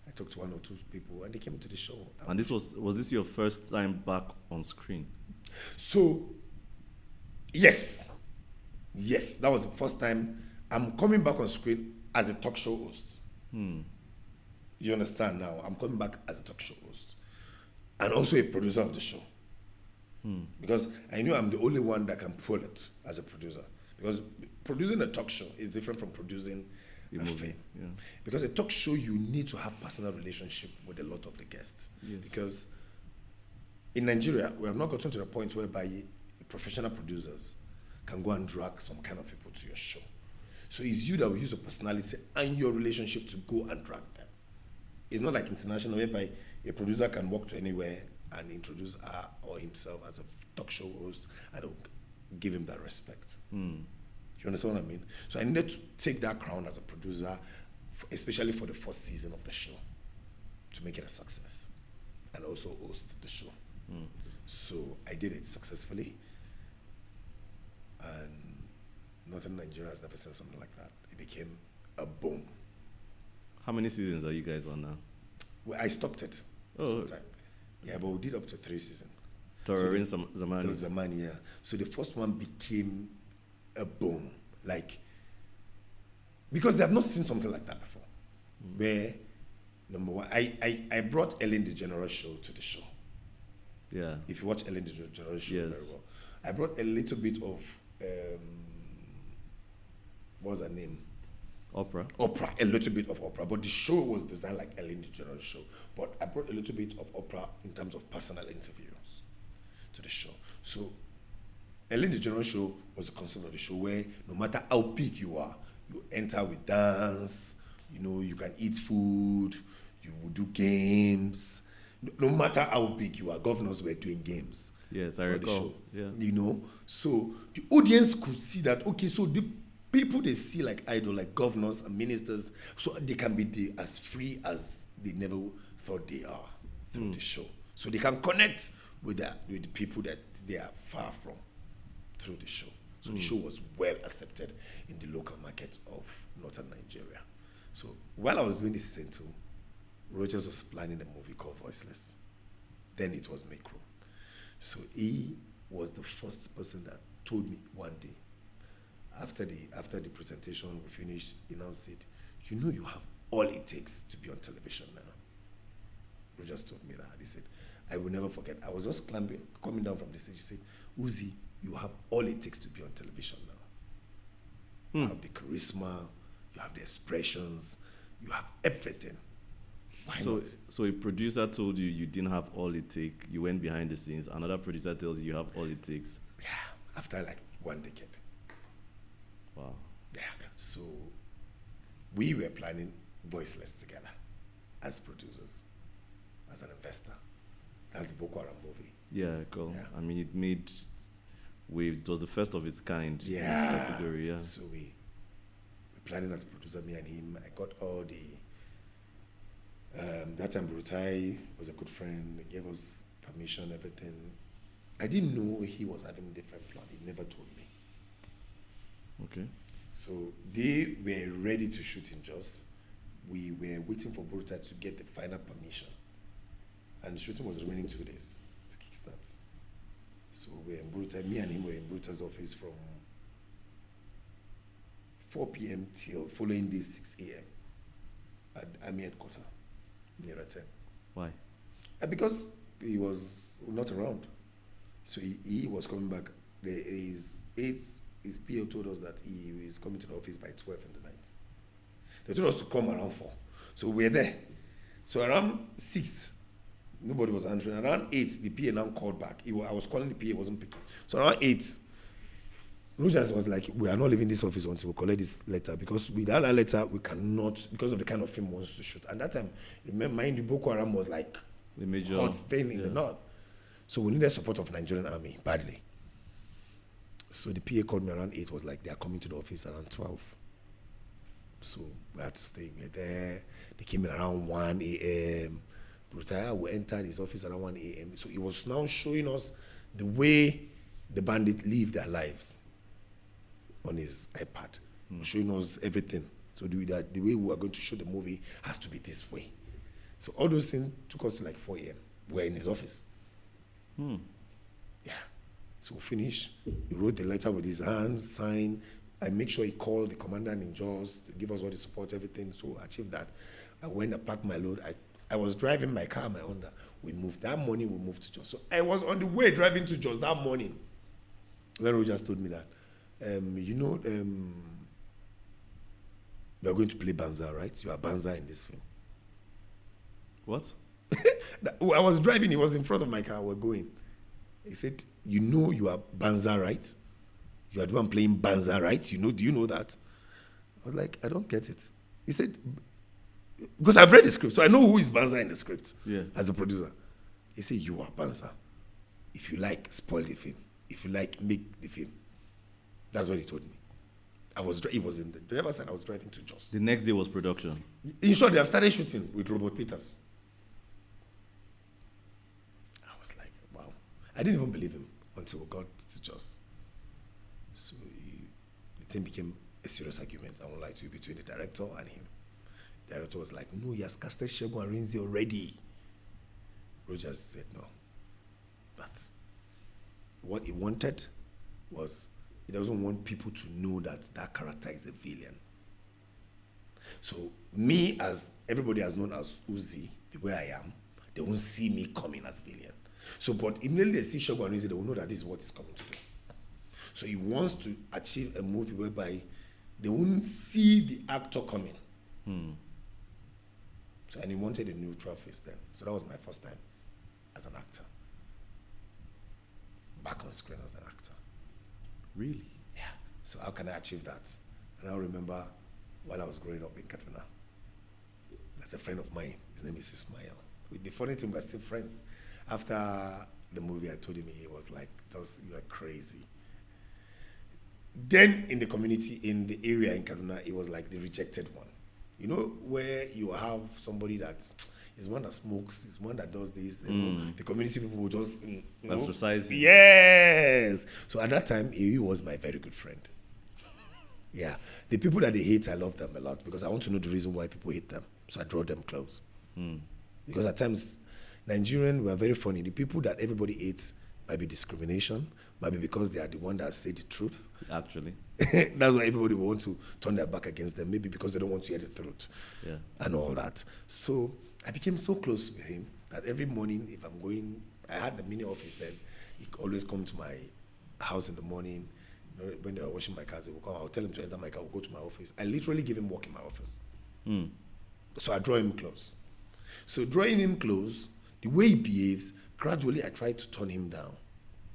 I talked to one or two people and they came to the show. And this was this your first time back on screen? So, yes. Yes, that was the first time I'm coming back on screen as a talk show host. You understand now? I'm coming back as a talk show host. And also a producer of the show. Because I knew I'm the only one that can pull it as a producer. Because producing a talk show is different from producing a film. Yeah. Because a talk show, you need to have personal relationship with a lot of the guests. Yes. Because in Nigeria, we have not gotten to the point whereby professional producers can go and drag some kind of people to your show. So it's you that will use your personality and your relationship to go and drag them. It's not like international, whereby a producer can walk to anywhere and introduce her or himself as a talk show host and give him that respect. You understand what I mean? So I needed to take that crown as a producer, especially for the first season of the show, to make it a success and also host the show. So I did it successfully. And Northern Nigeria has never seen something like that. It became a boom. How many seasons are you guys on now? Well, I stopped it for some time. Yeah, but we did up to 3 seasons. Tororin Zamani. Zamani, yeah. So the first one became a boom. Because they have not seen something like that before. Where, number one, I brought Ellen DeGeneres show to the show. Yeah. If you watch Ellen DeGeneres show Yes. very well. I brought a little bit of what's her name? Oprah. A little bit of Oprah, but the show was designed like Ellen DeGeneres show. But I brought a little bit of Oprah in terms of personal interviews to the show. So Ellen DeGeneres show was the concept of the show where no matter how big you are, you enter with dance, you can eat food, you will do games. No matter how big you are, governors were doing games. Yes, I recall. Yeah. So the audience could see that, okay, so the people they see like idol, like governors and ministers, so they can be as free as they never thought they are through the show. So they can connect with the people that they are far from through the show. So the show was well accepted in the local market of Northern Nigeria. So while I was doing this season 2, Rogers was planning a movie called Voiceless. Then it was Make Room. So he was the first person that told me one day, after the presentation we finished, he now said, you have all it takes to be on television now. Rogers told me that. He said, I will never forget. I was just coming down from the stage. He said, Uzi, you have all it takes to be on television now. You have the charisma, you have the expressions, you have everything. So a producer told you didn't have all it takes. You went behind the scenes. Another producer tells you have all it takes. Yeah, after like 1 decade. Wow. Yeah. So we were planning Voiceless together as producers, as an investor. That's the Boko Haram movie. Yeah, cool. Yeah. I mean, it made waves. It was the first of its kind in its category. Yeah. So we planning as producer, me and him. I got all the. That time Brutai was a good friend. He gave us permission, everything. I didn't know he was having a different plan. He never told me. Okay. So they were ready to shoot in Jos. We were waiting for Brutai to get the final permission. And the shooting was remaining 2 days to kickstart. So we're in Brutai, me and him were in Brutai's office from 4 p.m. till following day 6 a.m. at Army headquarters near 10. Why? Because he was not around. So he was coming back. His PO told us that he is coming to the office by 12 in the night. They told us to come around 4. So we're there. So around 6, nobody was answering. Around 8, the PA now called back. I was calling the PA, wasn't picking. So around 8, Rogers was like, we are not leaving this office until we collect this letter, because without that letter, we cannot, because of the kind of film we want to shoot. And that time, remember, mind you, Boko Haram was like the major hot thing in the north. So we needed support of Nigerian army badly. So the PA called me around 8, was like, they are coming to the office around 12. So we had to stay. We were there. They came in around 1 a.m. Brutaya, we entered his office around 1 a.m. So he was now showing us the way the bandits live their lives on his iPad, showing us everything. So the way we are going to shoot the movie has to be this way. So all those things took us to like 4 a.m. We're in his office. Yeah. So we finished. He wrote the letter with his hands, signed. I make sure he called the commandant in Jaws to give us all the support, everything. So I achieved that. I went and packed my load. I was driving my car, my Honda. We moved. That morning, we moved to Jos. So I was on the way driving to Jos that morning when Rogers told me that, you are going to play Banza, right? You are Banza in this film. What? I was driving. He was in front of my car. We're going. He said, you are Banza, right? You are the one playing Banza, right? Do you know that? I was like, I don't get it. He said, because I've read the script, so I know who is Banza in the script as a producer. He said, you are Banza. If you like, spoil the film. If you like, make the film. That's what he told me. He was in the driver's side. I was driving to Jos. The next day was production. In short, they have started shooting with Robert Peters. I was like, wow. I didn't even believe him until we got to Jos. So the thing became a serious argument, I won't lie to you, between the director and him. The director was like, no, he has casted Segun Arinze already. Rogers said no. But what he wanted was, he doesn't want people to know that that character is a villain. So me, as everybody has known as Uzi, the way I am, they won't see me coming as villain. So, but immediately they see Segun Arinze, they will know that this is what he's coming to do. So he wants to achieve a movie whereby they won't see the actor coming. So, and he wanted a neutral face then. So that was my first time as an actor. Back on screen as an actor. Really? Yeah. So how can I achieve that? And I remember while I was growing up in Kaduna, there's a friend of mine. His name is Ismail. With the funny thing, we're still friends. After the movie, I told him, he was like, you are crazy. Then in the community, in the area in Kaduna, it was like the rejected one. You know, where you have somebody that is one that smokes, is one that does this. You know, the community people will just ostracize him. Yes. So at that time, he was my very good friend. Yeah. The people that they hate, I love them a lot because I want to know the reason why people hate them. So I draw them close. Because at times, Nigerian, we are very funny. The people that everybody hates might be discrimination, might be because they are the one that say the truth. Actually. That's why everybody will want to turn their back against them, maybe because they don't want to hear the truth and all that. So I became so close with him that every morning, if I'm going, I had the mini office then, he always come to my house in the morning. You know, when they were washing my cars, they would come, I'll tell him to enter my car, I'll go to my office. I literally give him work in my office. So I draw him close. So drawing him close, the way he behaves, gradually I try to turn him down.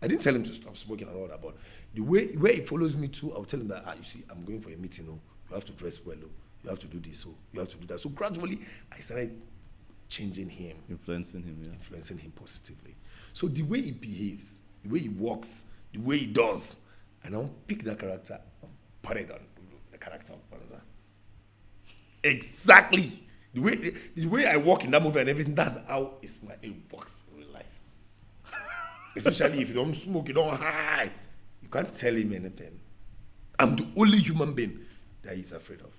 I didn't tell him to stop smoking and all that, but the way he follows me too, I'll tell him that, you see, I'm going for a meeting, you have to dress well, you have to do this, you have to do that. So gradually, I started changing him. Influencing him, yeah. Influencing him positively. So the way he behaves, the way he walks, the way he does, and I'll pick that character and put it on the character of Banza. Exactly. The way I walk in that movie and everything, that's how Ismail walks in real life. Especially if you don't smoke, you don't high. You can't tell him anything. I'm the only human being that he's afraid of.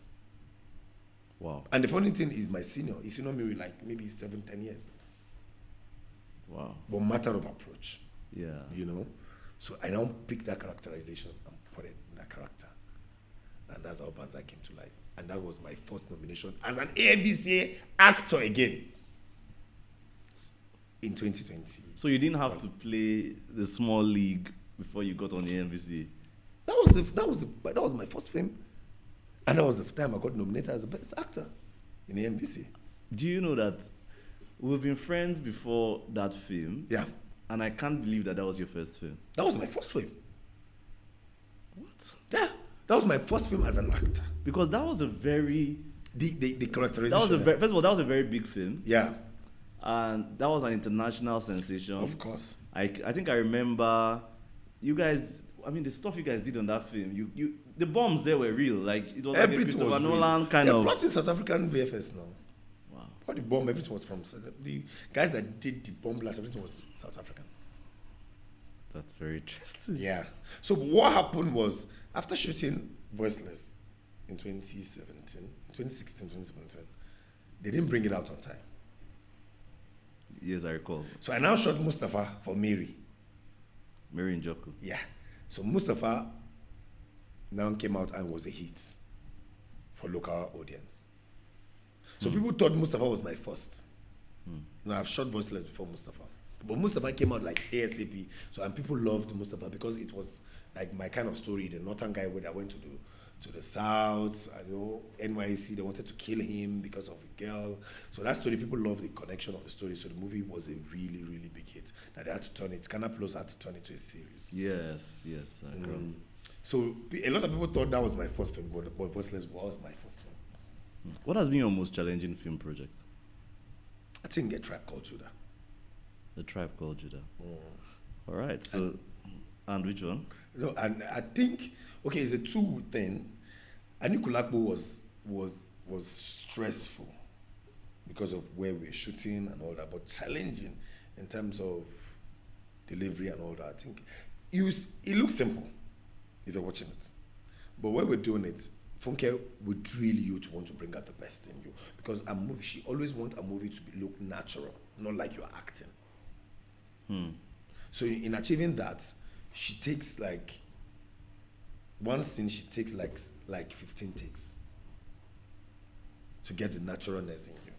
Wow. And the funny thing is my senior. He's senior me with like maybe 7-10 years. Wow. But matter of approach. Yeah. You know? So I now pick that characterization and put it in that character. And that's how Banza came to life. And that was my first nomination as an AMVCA actor again. In 2020. So you didn't have to play the small league before you got on the NBC? That was my first film. And that was the time I got nominated as the best actor. in the NBC. Do you know that we've been friends before that film? Yeah. And I can't believe that was your first film. That was my first film. What? Yeah. That was my first film as an actor. Because that was a very... The characterization. That was a very, first of all, that was a very big film. Yeah. And that was an international sensation. Of course. I think I remember you guys... I mean, the stuff you guys did on that film, the bombs there were real. Like, it was like a Christopher Nolan kind of... They brought in South African VFS now. Wow. All the bomb, everything was from... The guys that did the bomb blast, everything was South Africans. That's very interesting. Yeah. So what happened was, after shooting Voiceless in 2016, 2017, they didn't bring it out on time. Yes, I recall. So I now shot Mustafa for Mary. Mary Njoku. Yeah. So Mustafa now came out and was a hit for local audience. So people thought Mustafa was my first. Now I've shot Voiceless before Mustafa. But Mustafa came out like ASAP. So and people loved Mustafa because it was like my kind of story, the northern guy where I went to the south, I know NYC, they wanted to kill him because of a girl. So that story, people love the connection of the story. So the movie was a really, really big hit. That they had to turn it, Canal Plus had to turn it to a series. Yes, I agree. So a lot of people thought that was my first film, but Voiceless was my first film. What has been your most challenging film project? I think A Tribe Called Judah. The Tribe Called Judah. All right, so, and which one? No, and I think, okay, it's a two thing. Anikulapo was stressful because of where we're shooting and all that, but challenging in terms of delivery and all that. I think it looks simple if you're watching it, but when we're doing it, Funke would drill you to want to bring out the best in you, because a movie, she always wants a movie to look natural, not like you're acting. So in achieving that, she takes like one scene, she takes like 15 takes to get the naturalness in you.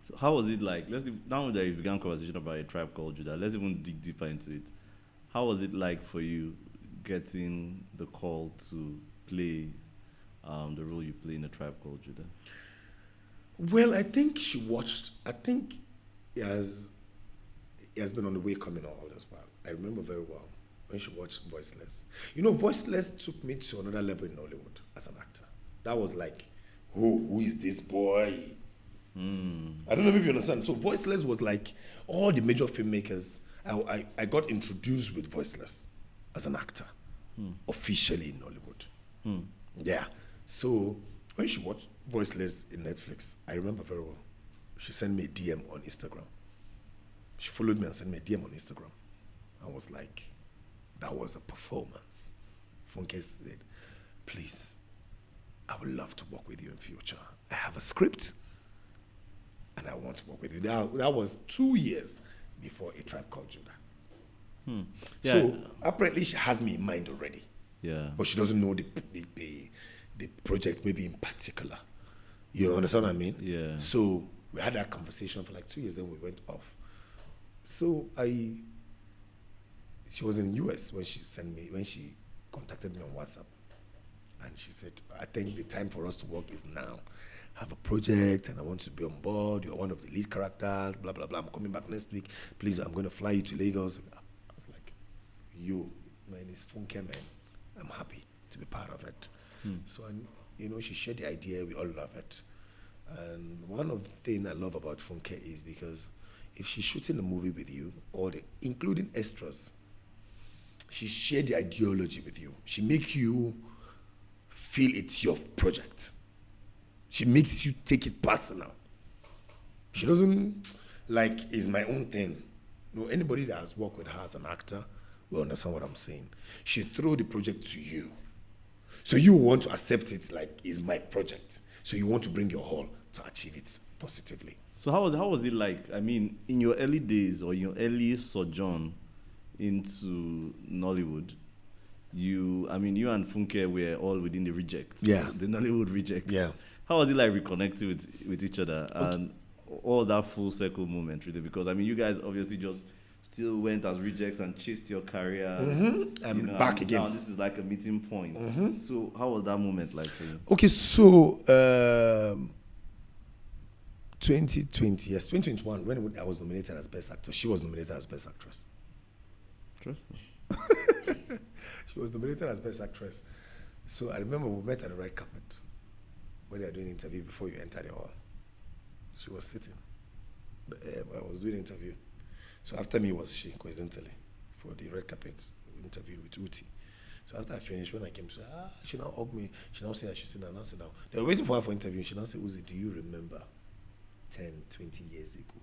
So how was it like? Now that you began conversation about A Tribe Called Judah, let's even dig deeper into it. How was it like for you getting the call to play the role you play in A Tribe Called Judah? Well, I think she watched. I think it has been on the way coming all this while. I remember very well when she watched Voiceless. You know, Voiceless took me to another level in Nollywood as an actor. That was like, who is this boy? I don't know if you understand. So Voiceless was like all the major filmmakers. I got introduced with Voiceless as an actor, officially in Nollywood. Yeah. So when she watched Voiceless in Netflix, I remember very well. She sent me a DM on Instagram. She followed me and sent me a DM on Instagram. I was like, that was a performance. Funke said, please, I would love to work with you in future. I have a script and I want to work with you. That was 2 years before A Tribe Called Judah. Yeah. So apparently she has me in mind already. Yeah. But she doesn't know the project maybe in particular. You understand what I mean? Yeah. So we had that conversation for like 2 years, then we went off. So she was in the US when she contacted me on WhatsApp. And she said, I think the time for us to work is now. I have a project and I want to be on board. You're one of the lead characters, blah, blah, blah. I'm coming back next week. Please, I'm going to fly you to Lagos. I was like, man, it's Funke, man. I'm happy to be part of it. So, she shared the idea. We all love it. And one of the things I love about Funke is because if she's shooting a movie with you, including extras, she shared the ideology with you. She makes you feel it's your project. She makes you take it personal. She doesn't like, it's my own thing. No, anybody that has worked with her as an actor will understand what I'm saying. She throw the project to you. So you want to accept it like it's my project. So you want to bring your all to achieve it positively. So how was it like? I mean, in your early days or your early sojourn into Nollywood, you and Funke were all within the rejects. Yeah. The Nollywood rejects. Yeah. How was it like reconnecting with each other? Okay. And all that full circle moment, really? Because, you guys obviously just still went as rejects and chased your career. And back again. Now this is like a meeting point. So how was that moment like for you? Okay, so 2020, yes, 2021, when I was nominated as Best Actor, she was nominated as Best Actress. Interesting. She was nominated as Best Actress. So I remember we met at the red carpet when they were doing an interview before you enter the hall. She was sitting. I was doing an interview. So after me was she, coincidentally, for the red carpet interview with Uti. So after I finished, when I came, she now hugged me. She now said I should sit down. I sit down. They were waiting for her for interview. She now said, Uzi, do you remember 10, 20 years ago?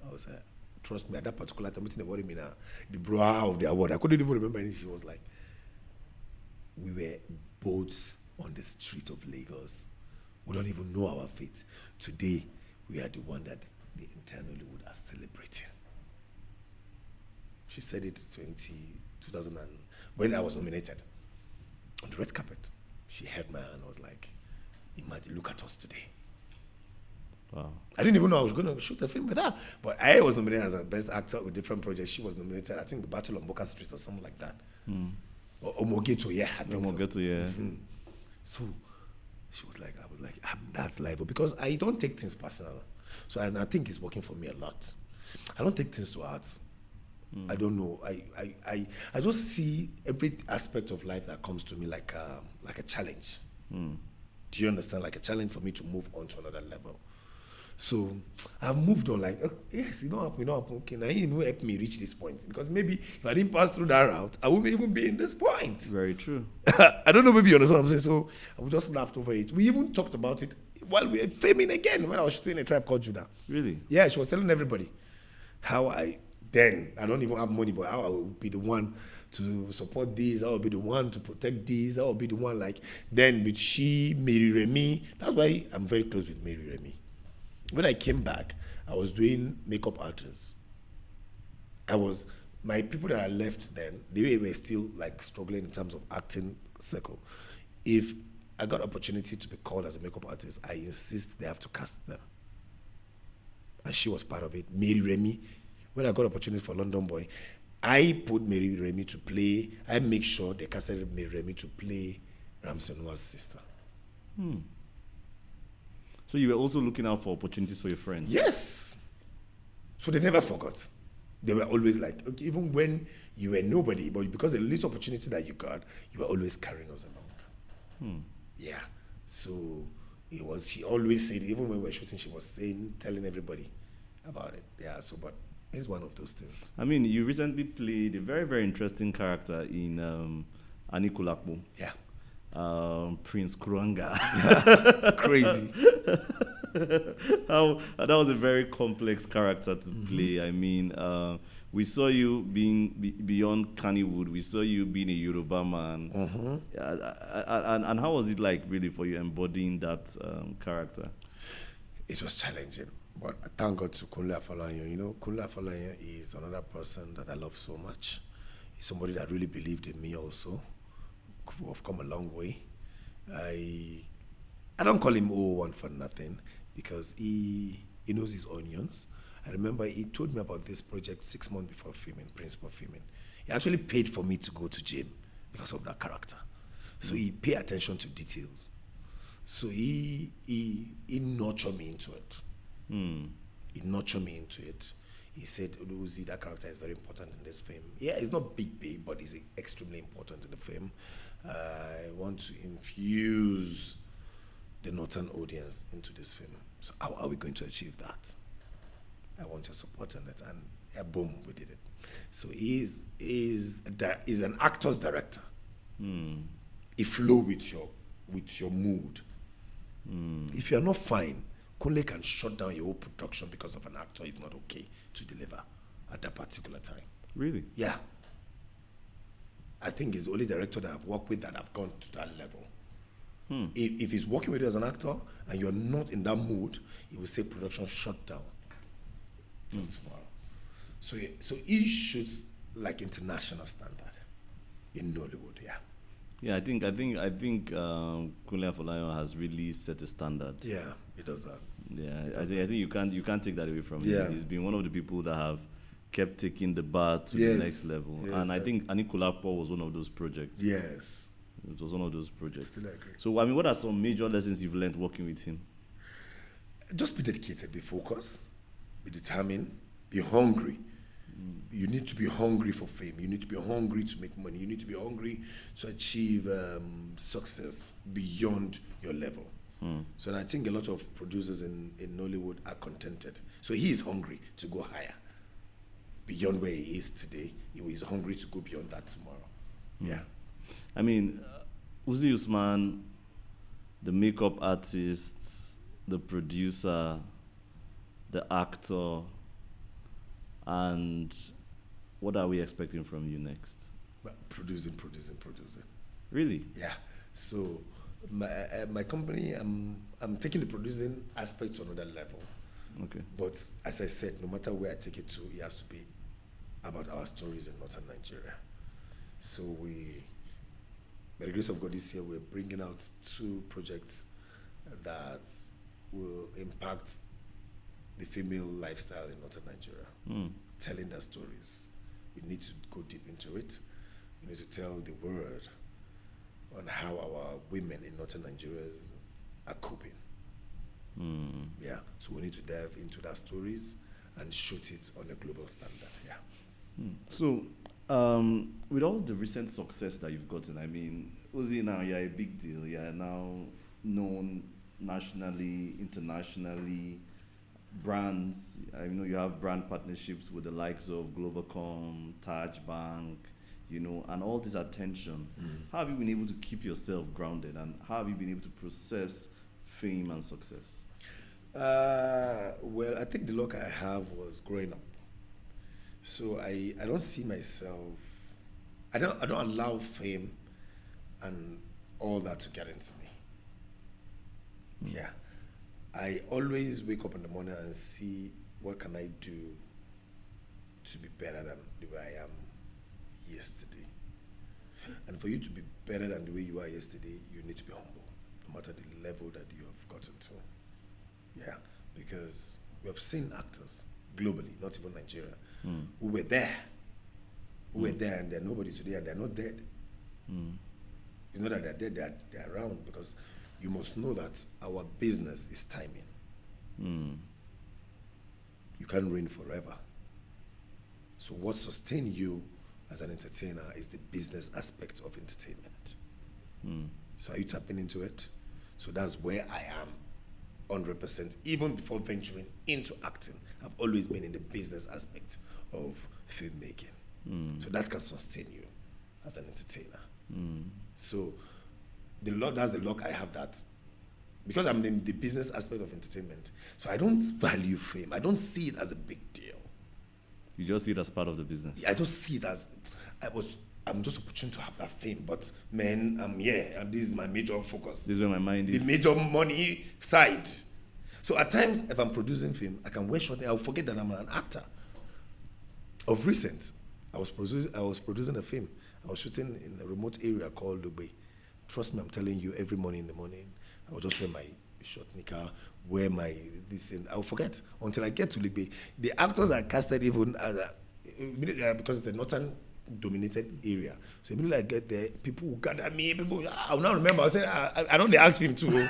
I was like, trust me, at that particular time, the worry me now, the brow of the award, I couldn't even remember anything. She was like, we were both on the street of Lagos. We don't even know our fate. Today, we are the one that the entire Nollywood are celebrating. She said it 2000 and when I was nominated on the red carpet. She held my hand and was like, imagine, look at us today. Wow. I didn't even know I was going to shoot a film with her. But I was nominated as a best actor with different projects. She was nominated, I think, the Battle on Boca Street or something like that. Or Omogeto, yeah, I think Omogeto, so. yeah. So she was like, I was like, that's live. Because I don't take things personal. So I think it's working for me a lot. I don't take things to heart. I don't know. I just see every aspect of life that comes to me like a challenge. Do you understand? Like a challenge for me to move on to another level. So I've moved on. Like, yes, you know, okay, now you know, help me reach this point. Because maybe if I didn't pass through that route, I wouldn't even be in this point. Very true. I don't know, maybe you understand what I'm saying. So I just laughed over it. We even talked about it while we were filming again when I was shooting A Tribe Called Judah. Really? Yeah, she was telling everybody how I don't even have money, but how I will be the one to support this, I will be the one to protect this, I will be the one like, then with Mary Remy, that's why I'm very close with Mary Remy. When I came back, I was doing makeup artists. My people that I left then, they were still like struggling in terms of acting circle. If I got opportunity to be called as a makeup artist, I insist they have to cast them. And she was part of it. Mary Remy, when I got opportunity for London Boy, I put Mary Remy to play. I make sure they casted Mary Remy to play Ramsey Nouah's sister. So you were also looking out for opportunities for your friends? Yes. So they never forgot. They were always like, okay, even when you were nobody, but because the little opportunity that you got, you were always carrying us along. Yeah. So she always said, even when we were shooting, she was telling everybody about it. Yeah, so, but it's one of those things. I mean, you recently played a very, very interesting character in Anikulapo. Yeah. Prince Kuranga. Crazy. That was a very complex character to play. I mean, we saw you being beyond Kannywood. We saw you being a Yoruba man. And how was it like really for you embodying that character? It was challenging, but I thank God to Kunle Afolayan. You know, Kunle Afolayan is another person that I love so much. He's somebody that really believed in me also. We've come a long way. I don't call him 001 for nothing because he knows his onions. I remember he told me about this project 6 months before filming, principal filming. He actually paid for me to go to gym because of that character. So he paid attention to details. So he nurtured me into it. He nurtured me into it. He said, Uzi, that character is very important in this film. Yeah, it's not big, but it's extremely important in the film. I want to infuse the northern audience into this film. So how are we going to achieve that? I want your support on it. And yeah, boom, we did it. So he's an actor's director. He flow with your mood. If you're not fine, Kunle can shut down your whole production because of an actor is not okay to deliver at that particular time. Really? Yeah. I think he's the only director that I've worked with that have gone to that level. If he's working with you as an actor and you're not in that mood, he will say production shut down till tomorrow. So he shoots like international standard in Nollywood, yeah. Yeah, I think Kunle Afolayan has really set a standard. Yeah, he does that. Yeah, I think you can't take that away from him. He's been one of the people that have kept taking the bar to the next level. Yes, and I think Anikulapo was one of those projects. Yes. It was one of those projects. Still agree. So, I mean, what are some major lessons you've learned working with him? Just be dedicated, be focused, be determined, be hungry. You need to be hungry for fame. You need to be hungry to make money. You need to be hungry to achieve success beyond your level. So I think a lot of producers in Nollywood are contented. So he is hungry to go higher, beyond where he is today. He is hungry to go beyond that tomorrow. Yeah. I mean, Uzi Usman, the makeup artist, the producer, the actor, and what are we expecting from you next? But producing. Really? Yeah. So my company, I'm taking the producing aspect to another level. Okay. But as I said, no matter where I take it to, it has to be about our stories in northern Nigeria. So by the grace of God, this year we're bringing out 2 projects that will impact the female lifestyle in northern Nigeria, telling their stories. We need to go deep into it. We need to tell the world on how our women in northern Nigeria are coping. Yeah, so we need to dive into their stories and shoot it on a global standard. Yeah. So, with all the recent success that you've gotten, I mean, Uzi, now you're a big deal. You're now known nationally, internationally. Brands, I know you have brand partnerships with the likes of Globacom, Taj Bank, and all this attention. How have you been able to keep yourself grounded, and how have you been able to process fame and success? Well, I think the luck I have was growing up. So I don't see myself, I don't allow fame and all that to get into me. Yeah. I always wake up in the morning and see what can I do to be better than the way I am yesterday. And for you to be better than the way you are yesterday, you need to be humble, no matter the level that you have gotten to. Yeah, because we have seen actors globally, not even Nigeria, who were there, and they're nobody today, and they're not dead. You know that they're dead, they're around, because you must know that our business is timing. You can't reign forever. So what sustains you as an entertainer is the business aspect of entertainment. So are you tapping into it? So that's where I am, 100%. Even before venturing into acting, I've always been in the business aspect of filmmaking. So that can sustain you as an entertainer. So that's the luck I have, that because I'm in the business aspect of entertainment, so I don't value fame. I don't see it as a big deal. You just see it as part of the business. I just see it as I'm just opportune to have that fame, but man, I'm here, and this is my major focus. This is where my mind is. The major money side. So at times, if I'm producing film, I can wear short. I'll forget that I'm an actor. Of recent, I was producing a film. I was shooting in a remote area called Dubai. Trust me, I'm telling you, every morning in the morning, I will just wear my short knicker, wear my this, and I'll forget until I get to Ligbe. The actors are casted even as because it's a northern dominated area. So immediately I get there, people will gather me. I'll now remember. I said, I don't ask him to.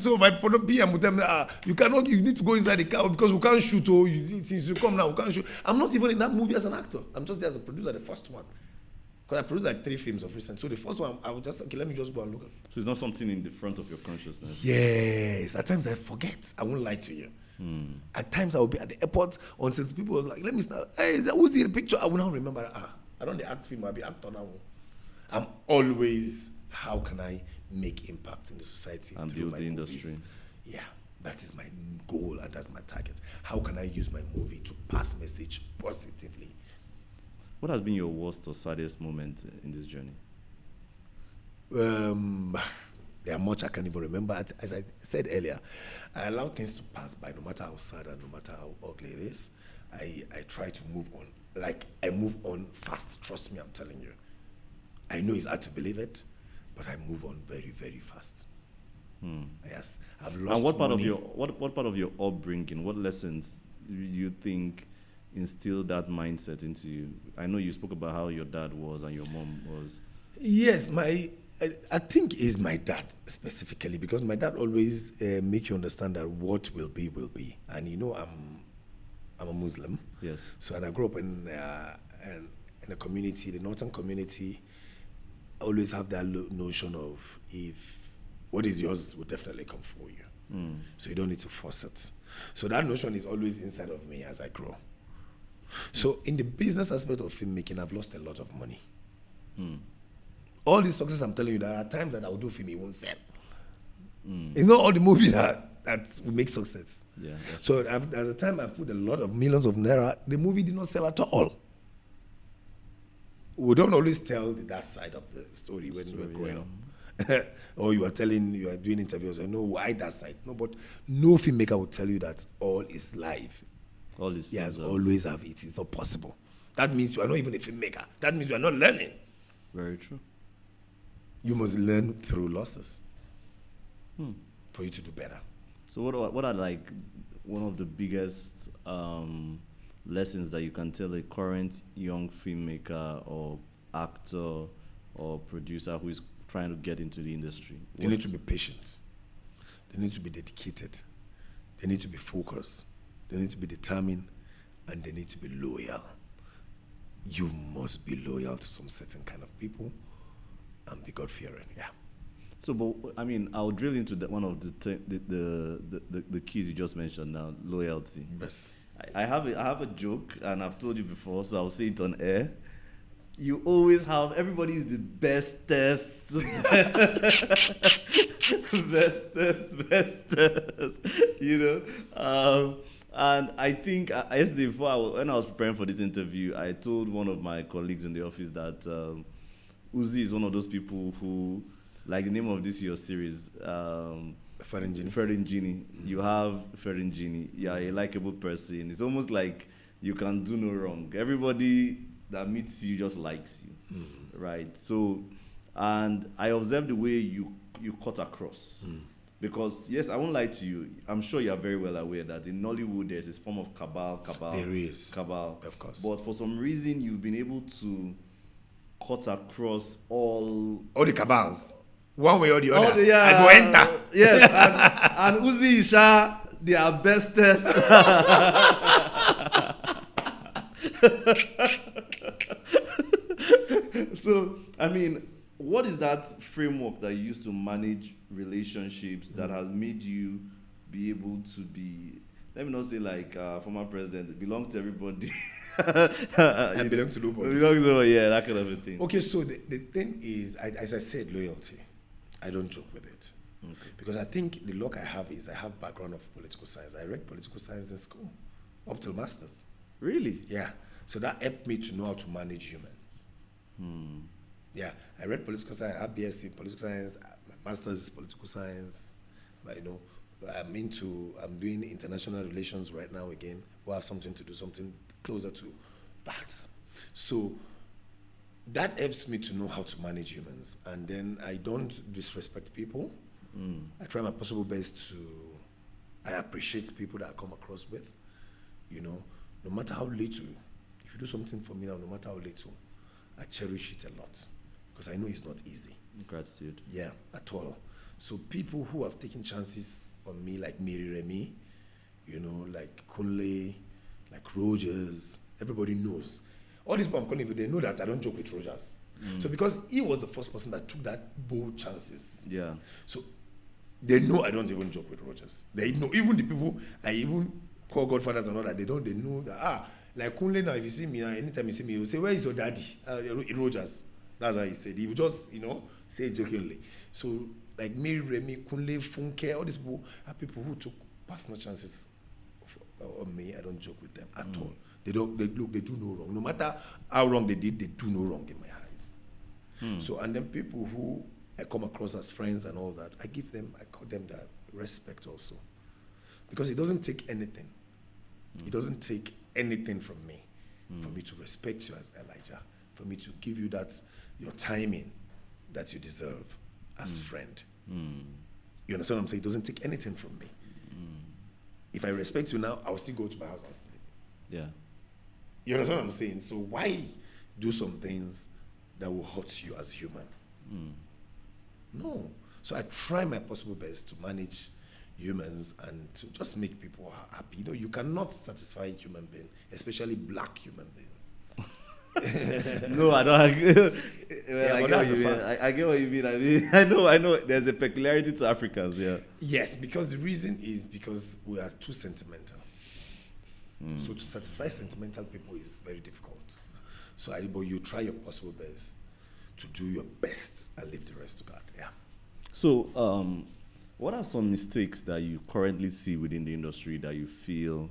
So my PM will tell me, you need to go inside the car because we can't shoot. Since you come now, we can't shoot. I'm not even in that movie as an actor. I'm just there as a producer, the first one. Because I produced like 3 films of recent. So the first one, I would just, okay, let me just go and look at. So it's not something in the front of your consciousness? Yes. At times I forget. I won't lie to you. At times I will be at the airport until people was like, let me start. Hey, who's in the picture? I will now remember, I don't act film, I'll be actor now. I'm always, how can I make impact in the society and through build the industry? Movies? Yeah, that is my goal and that's my target. How can I use my movie to pass message positively? What has been your worst or saddest moment in this journey? There are much I can't even remember. As I said earlier, I allow things to pass by, no matter how sad and no matter how ugly it is. I try to move on. Like, I move on fast. Trust me, I'm telling you. I know it's hard to believe it, but I move on very, very fast. Yes, I've lost. And what part money. what part of your upbringing, what lessons you think instilled that mindset into you? I know you spoke about how your dad was and your mom was. Yes, I think it's my dad specifically, because my dad always make you understand that what will be will be. And you know, I'm a Muslim. Yes. So, and I grew up in a community, the northern community. I always have that notion of, if what is yours will definitely come for you. So you don't need to force it. So that notion is always inside of me as I grow. So in the business aspect of filmmaking, I've lost a lot of money. All this success I'm telling you, there are times that I will do film, it won't sell. It's not all the movie that will make success. Yeah. So there's a time I put a lot of millions of naira, the movie did not sell at all. We don't always tell that side of the story when we're growing up. Or you are doing interviews, I know why that side. No, but no filmmaker will tell you that all is live. All is Yes, always have it. It's not possible. That means you are not even a filmmaker. That means you are not learning. Very true. You must learn through losses for you to do better. So what are like one of the biggest lessons that you can tell a current young filmmaker or actor or producer who is trying to get into the industry? They need to be patient. They need to be dedicated. They need to be focused. They need to be determined, and they need to be loyal. You must be loyal to some certain kind of people and be God-fearing. Yeah. So, but I mean, I'll drill into one of the keys you just mentioned now: loyalty. Yes. I have a joke, and I've told you before, so I'll say it on air. You always have, everybody is the bestest. bestest, you know. And I think yesterday, when I was preparing for this interview, I told one of my colleagues in the office that Uzi is one of those people who, like the name of this your series, Ferengini. You have Ferengini. You're a likable person. It's almost like you can do no wrong. Everybody that meets you just likes you, right? So, and I observed the way you cut across. Because, yes, I won't lie to you. I'm sure you are very well aware that in Nollywood, there's this form of cabal. There is. Cabal. Of course. But for some reason, you've been able to cut across all the cabals. One way or the other. Yeah, I go enter. Yes, and Uzi Isha, they are bestest. So, I mean, what is that framework that you use to manage relationships that has made you be able to be, let me not say like former president, belong to everybody. And belong to nobody. Belong to, yeah, that kind of a thing. Okay, so the thing is, as I said, loyalty. I don't joke with it. Okay. Because I think the luck I have is I have background of political science. I read political science in school, up till masters. Really? Yeah. So that helped me to know how to manage humans. Yeah, I read political science, I have BSc in political science, my master's is political science. But you know, I'm doing international relations right now again. We'll have something to do, something closer to that. So that helps me to know how to manage humans. And then I don't disrespect people. I try my possible best I appreciate people that I come across with. You know, no matter how little, if you do something for me now, no matter how little, I cherish it a lot. Because I know it's not easy. Gratitude. Yeah, at all. So people who have taken chances on me, like Mary Remy, you know, like Kunle, like Rogers, everybody knows. All these people I'm calling people, they know that I don't joke with Rogers. So because he was the first person that took that bold chances. Yeah. So they know I don't even joke with Rogers. They know, even the people I even call godfathers and all that, they know that, like Kunle now, if you see me, anytime you see me, he will say, where is your daddy? Rogers. That's how he said. He would just, say it jokingly. So, like Mary Remy, Kunle, Funke, all these people are people who took personal chances on me. I don't joke with them at all. They do no wrong. No matter how wrong they did, they do no wrong in my eyes. So, and then people who I come across as friends and all that, I call them that respect also. Because it doesn't take anything. It doesn't take anything from me for me to respect you as Elijah, for me to give you that, your timing that you deserve as friend. You understand what I'm saying? It doesn't take anything from me. If I respect you now, I'll still go to my house and sleep. Yeah. You understand what I'm saying? So why do some things that will hurt you as human? No. So I try my possible best to manage humans and to just make people happy. You know, you cannot satisfy human beings, especially black human beings. No, I don't agree. Well, but that's the fact. I get what you mean. I know. There's a peculiarity to Africans, yeah. Yes, because the reason is because we are too sentimental. So to satisfy sentimental people is very difficult. So but you try your possible best to do your best and leave the rest to God. Yeah. So, what are some mistakes that you currently see within the industry that you feel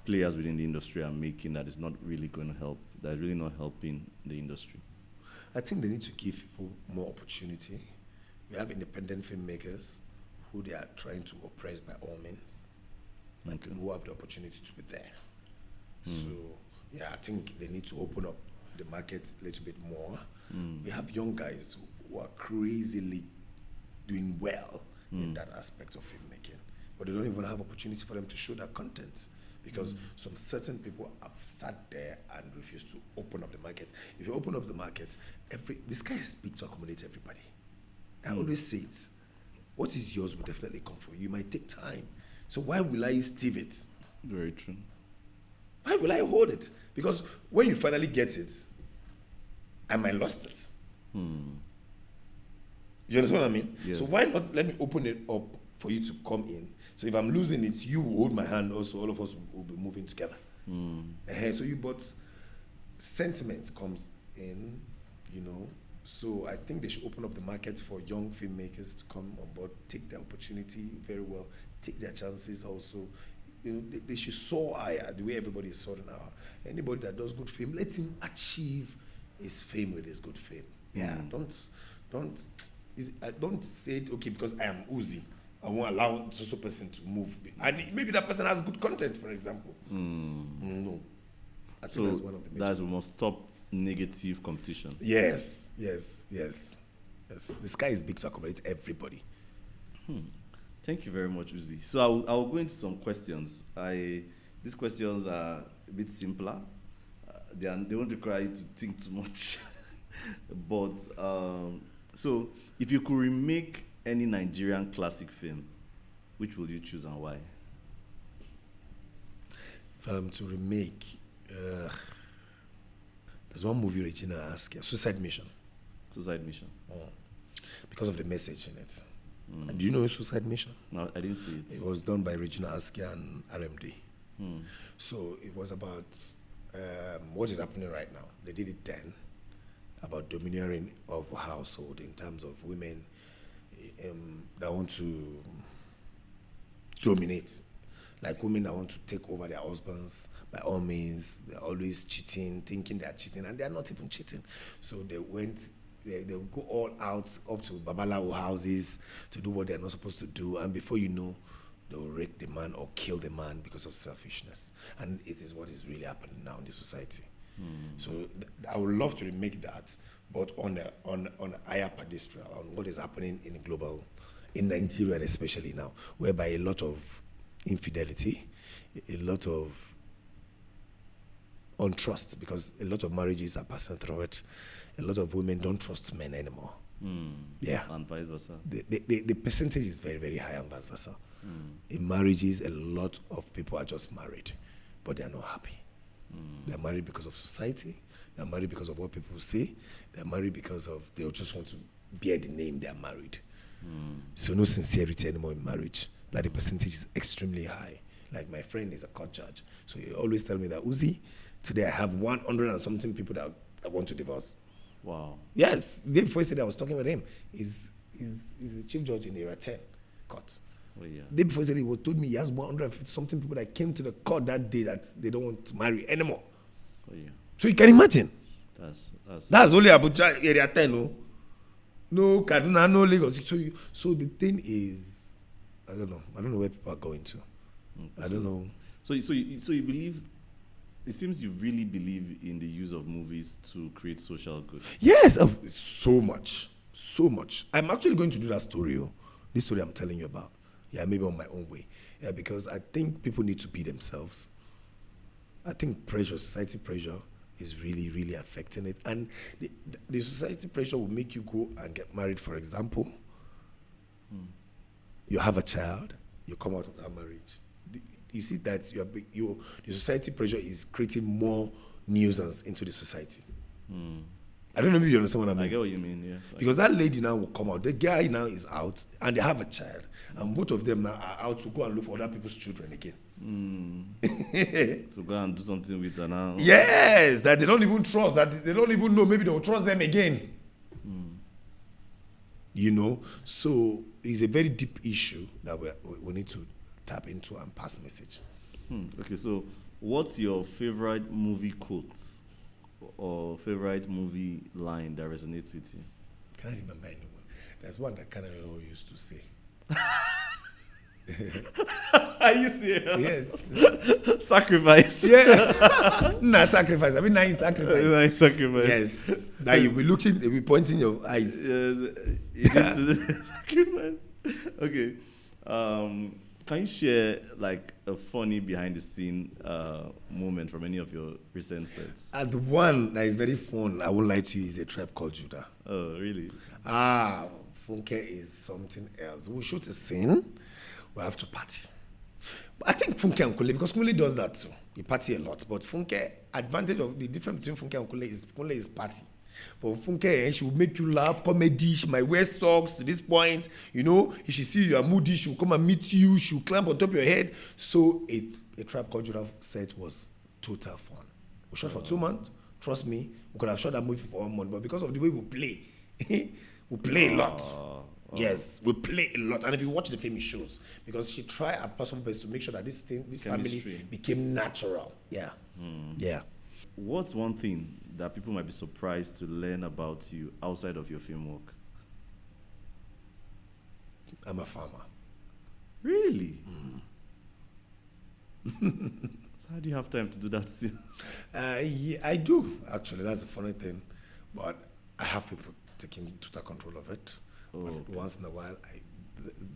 players within the industry are making that is not really going to help, that is really not helping the industry? I think they need to give people more opportunity. We have independent filmmakers who they are trying to oppress by all means, and people who have the opportunity to be there. So, yeah, I think they need to open up the market a little bit more. We have young guys who are crazily doing well in that aspect of filmmaking, but they don't even have opportunity for them to show their content because some certain people have sat there and refused to open up the market. If you open up the market, the sky is big to accommodate everybody. I always say it. What is yours will definitely come for you. It might take time. So why will I steal it? Very true. Why will I hold it? Because when you finally get it, I might lost it. You understand what I mean? Yeah. So why not let me open it up for you to come in? So if I'm losing it, you will hold my hand also, all of us will be moving together. So but sentiment comes in, you know. So I think they should open up the market for young filmmakers to come on board, take their opportunity very well, take their chances also. You know, they should soar higher the way everybody is soaring now. Anybody that does good film, let him achieve his fame with his good fame. Yeah, don't say it, okay, because I am Uzi, I won't allow so person to move. And maybe that person has good content, for example. No. I think that's one of the major. We must stop negative competition. Yes. The sky is big to accommodate everybody. Thank you very much, Uzi. So I'll go into some questions. These questions are a bit simpler. They won't require you to think too much. But so if you could remake any Nigerian classic film, which will you choose and why? If I'm to remake, there's one movie Regina asked, Suicide Mission. Suicide Mission. Because of the message in it. Do you know Suicide Mission? No, I didn't see it. It was done by Regina Askia and RMD. So it was about what is happening right now. They did it then, about domineering of a household in terms of women that want to dominate. Like women that want to take over their husbands by all means. They're always cheating, thinking they're cheating, and they're not even cheating. So they go all out up to Babalawo houses to do what they're not supposed to do, and before you know, they'll rape the man or kill the man because of selfishness. And it is what is really happening now in the society. So I would love to remake that, but on a higher pedestal, on what is happening in Nigeria especially now, whereby a lot of infidelity, a lot of untrust, because a lot of marriages are passing through it. A lot of women don't trust men anymore. Yeah. And vice versa. The percentage is very, very high and vice versa. In marriages, a lot of people are just married, but they are not happy. They're married because of society. They're married because of what people say. They're married because of they just want to bear the name they are married. So no sincerity anymore in marriage. Like the percentage is extremely high. Like my friend is a court judge. So he always tell me that, Uzi, today I have 100 and something people that want to divorce. Wow. Yes. The day before yesterday I was talking with him. He's the chief judge in the Era 10 court. Oh, yeah. The day before yesterday he told me he has 150 something people that came to the court that day that they don't want to marry anymore. Oh, yeah. So you can imagine. That's only Abuja Area 10, no Kaduna, no Lagos. So the thing is, I don't know where people are going to. I don't know. So you believe? It seems you really believe in the use of movies to create social good. Yes, so much. I'm actually going to do that story. This story I'm telling you about. Yeah, maybe on my own way. Yeah, because I think people need to be themselves. I think society pressure is really, really affecting it. And the society pressure will make you go and get married, for example. You have a child, you come out of that marriage. You see that the society pressure is creating more nuisance into the society. I don't know if you understand what I mean. I get what you mean, yes. Because that lady now will come out. The guy now is out, and they have a child. And both of them now are out to go and look for other people's children again. To go and do something with her now. Yes, that they don't even trust, that they don't even know. Maybe they will trust them again. You know? So it's a very deep issue that we need to tap into and pass message. Okay, so what's your favorite movie quote or favorite movie line that resonates with you? Can I remember anyone? There's one that kind of used to say. Are you serious? Yes. Sacrifice. Yeah. Nah, sacrifice. I mean, nice sacrifice. Nice sacrifice. Yes. That you'll be pointing your eyes. Yes. You need to sacrifice. Okay. Can you share like a funny behind the scene moment from any of your recent sets? The one that is very fun, I won't lie to you, is A Tribe Called Judah. Oh, really? Funke is something else. We'll shoot a scene, we'll have to party. But I think Funke and Kule, because Kule does that too. He party a lot. But Funke, advantage of the difference between Funke and Kule is party. But Funke, she will make you laugh, comedy, she might wear socks to this point. You know, if she see you are moody, she will come and meet you, she will climb on top of your head. So A Tribe Called Judah set was total fun. We shot for 2 months. Trust me, we could have shot that movie for 1 month, but because of the way we play, we play a lot. Yes, we play a lot. And if you watch the film, it shows. Because she tried her possible best to make sure that this family became natural. Yeah. Yeah. What's one thing that people might be surprised to learn about you outside of your film work? I'm a farmer. Really? So how do you have time to do that still? Yeah, I do, actually. That's the funny thing. But I have people taking total control of it. But once in a while, I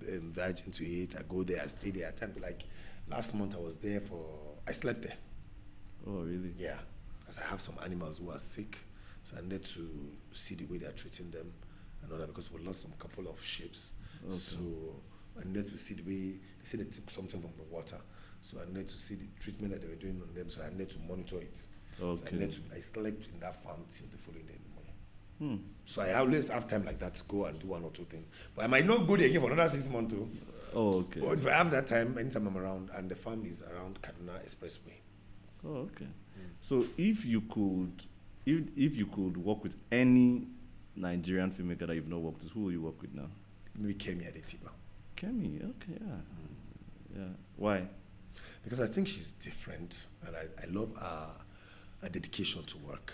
indulge into it. I go there, I stay there. Like last month, I slept there. Oh, really? Yeah. Because I have some animals who are sick. So I need to see the way they're treating them and all that, because we lost some couple of sheep. Okay. So I need to see the way, they say they took something from the water. So I need to see the treatment that they were doing on them. So I need to monitor it. Okay. So I slept in that farm till the following day in the morning. So I always have time like that to go and do 1 or 2 things. But I might not go there again for another 6 months too. Oh, okay. But if I have that time, anytime I'm around, and the farm is around Kaduna Expressway. Oh, okay. So if you could work with any Nigerian filmmaker that you've not worked with, who will you work with now? Maybe Kemi Adetiba. Kemi, okay, yeah. Yeah. Why? Because I think she's different, and I love her dedication to work.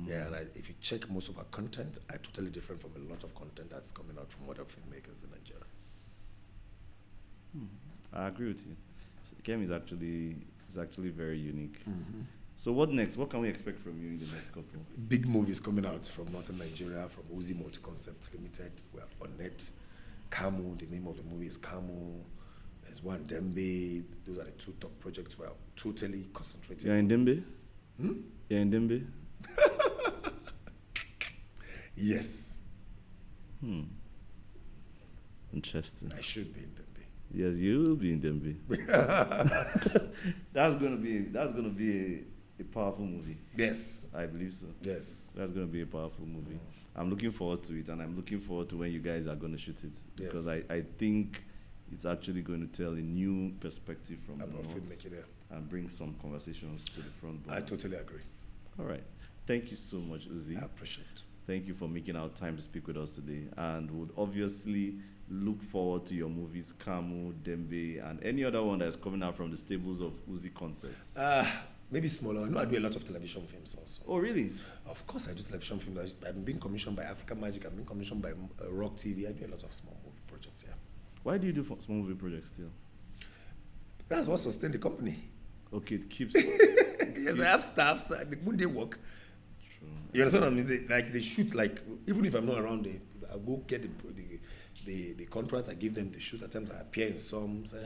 Yeah, and if you check most of her content, are totally different from a lot of content that's coming out from other filmmakers in Nigeria. I agree with you. Kemi is actually very unique. So what next? What can we expect from you in the next couple? Big movies coming out from Northern Nigeria, from Uzee Multi-Concept Limited. We're on it. Kamu, the name of the movie is Kamu. There's one Dembe. Those are the 2 top projects we're totally concentrating You're in Dembe? You're in Dembe? Yes. Interesting. I should be in Dembe. Yes, you will be in Dembe. That's gonna be a powerful movie. Yes. I believe so. Yes. That's gonna be a powerful movie. I'm looking forward to it, and I'm looking forward to when you guys are gonna shoot it, because I think it's actually going to tell a new perspective from the North and bring some conversations to the front burner. I totally agree. All right. Thank you so much, Uzee. I appreciate it. Thank you for making our time to speak with us today, and would obviously look forward to your movies, Kamu, Dembe, and any other one that is coming out from the stables of Uzee Concepts. Maybe smaller. I know I do a lot of television films also. Oh, really? Of course I do television films. I'm being commissioned by Africa Magic. I'm being commissioned by Rock TV. I do a lot of small movie projects, yeah. Why do you do small movie projects still? That's what sustains the company. Okay, it keeps... Yes, I have staff. So when they work, true. You understand what I mean? They shoot, like, even if I'm not around, I go get the contract. I give them the shoot. At times I appear in some. So,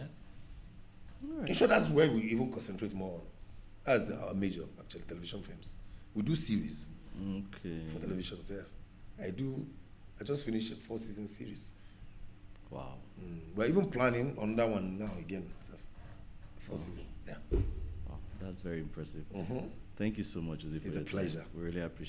right. In short, that's where we even concentrate more on. That's our major, actually, television films. We do series Okay. for television. Yes, I do. I just finished a 4-season series. Wow. We're even planning on that one now again. So 4 season. Yeah. Wow. That's very impressive. Thank you so much, Uzee. It's a pleasure. We really appreciate it.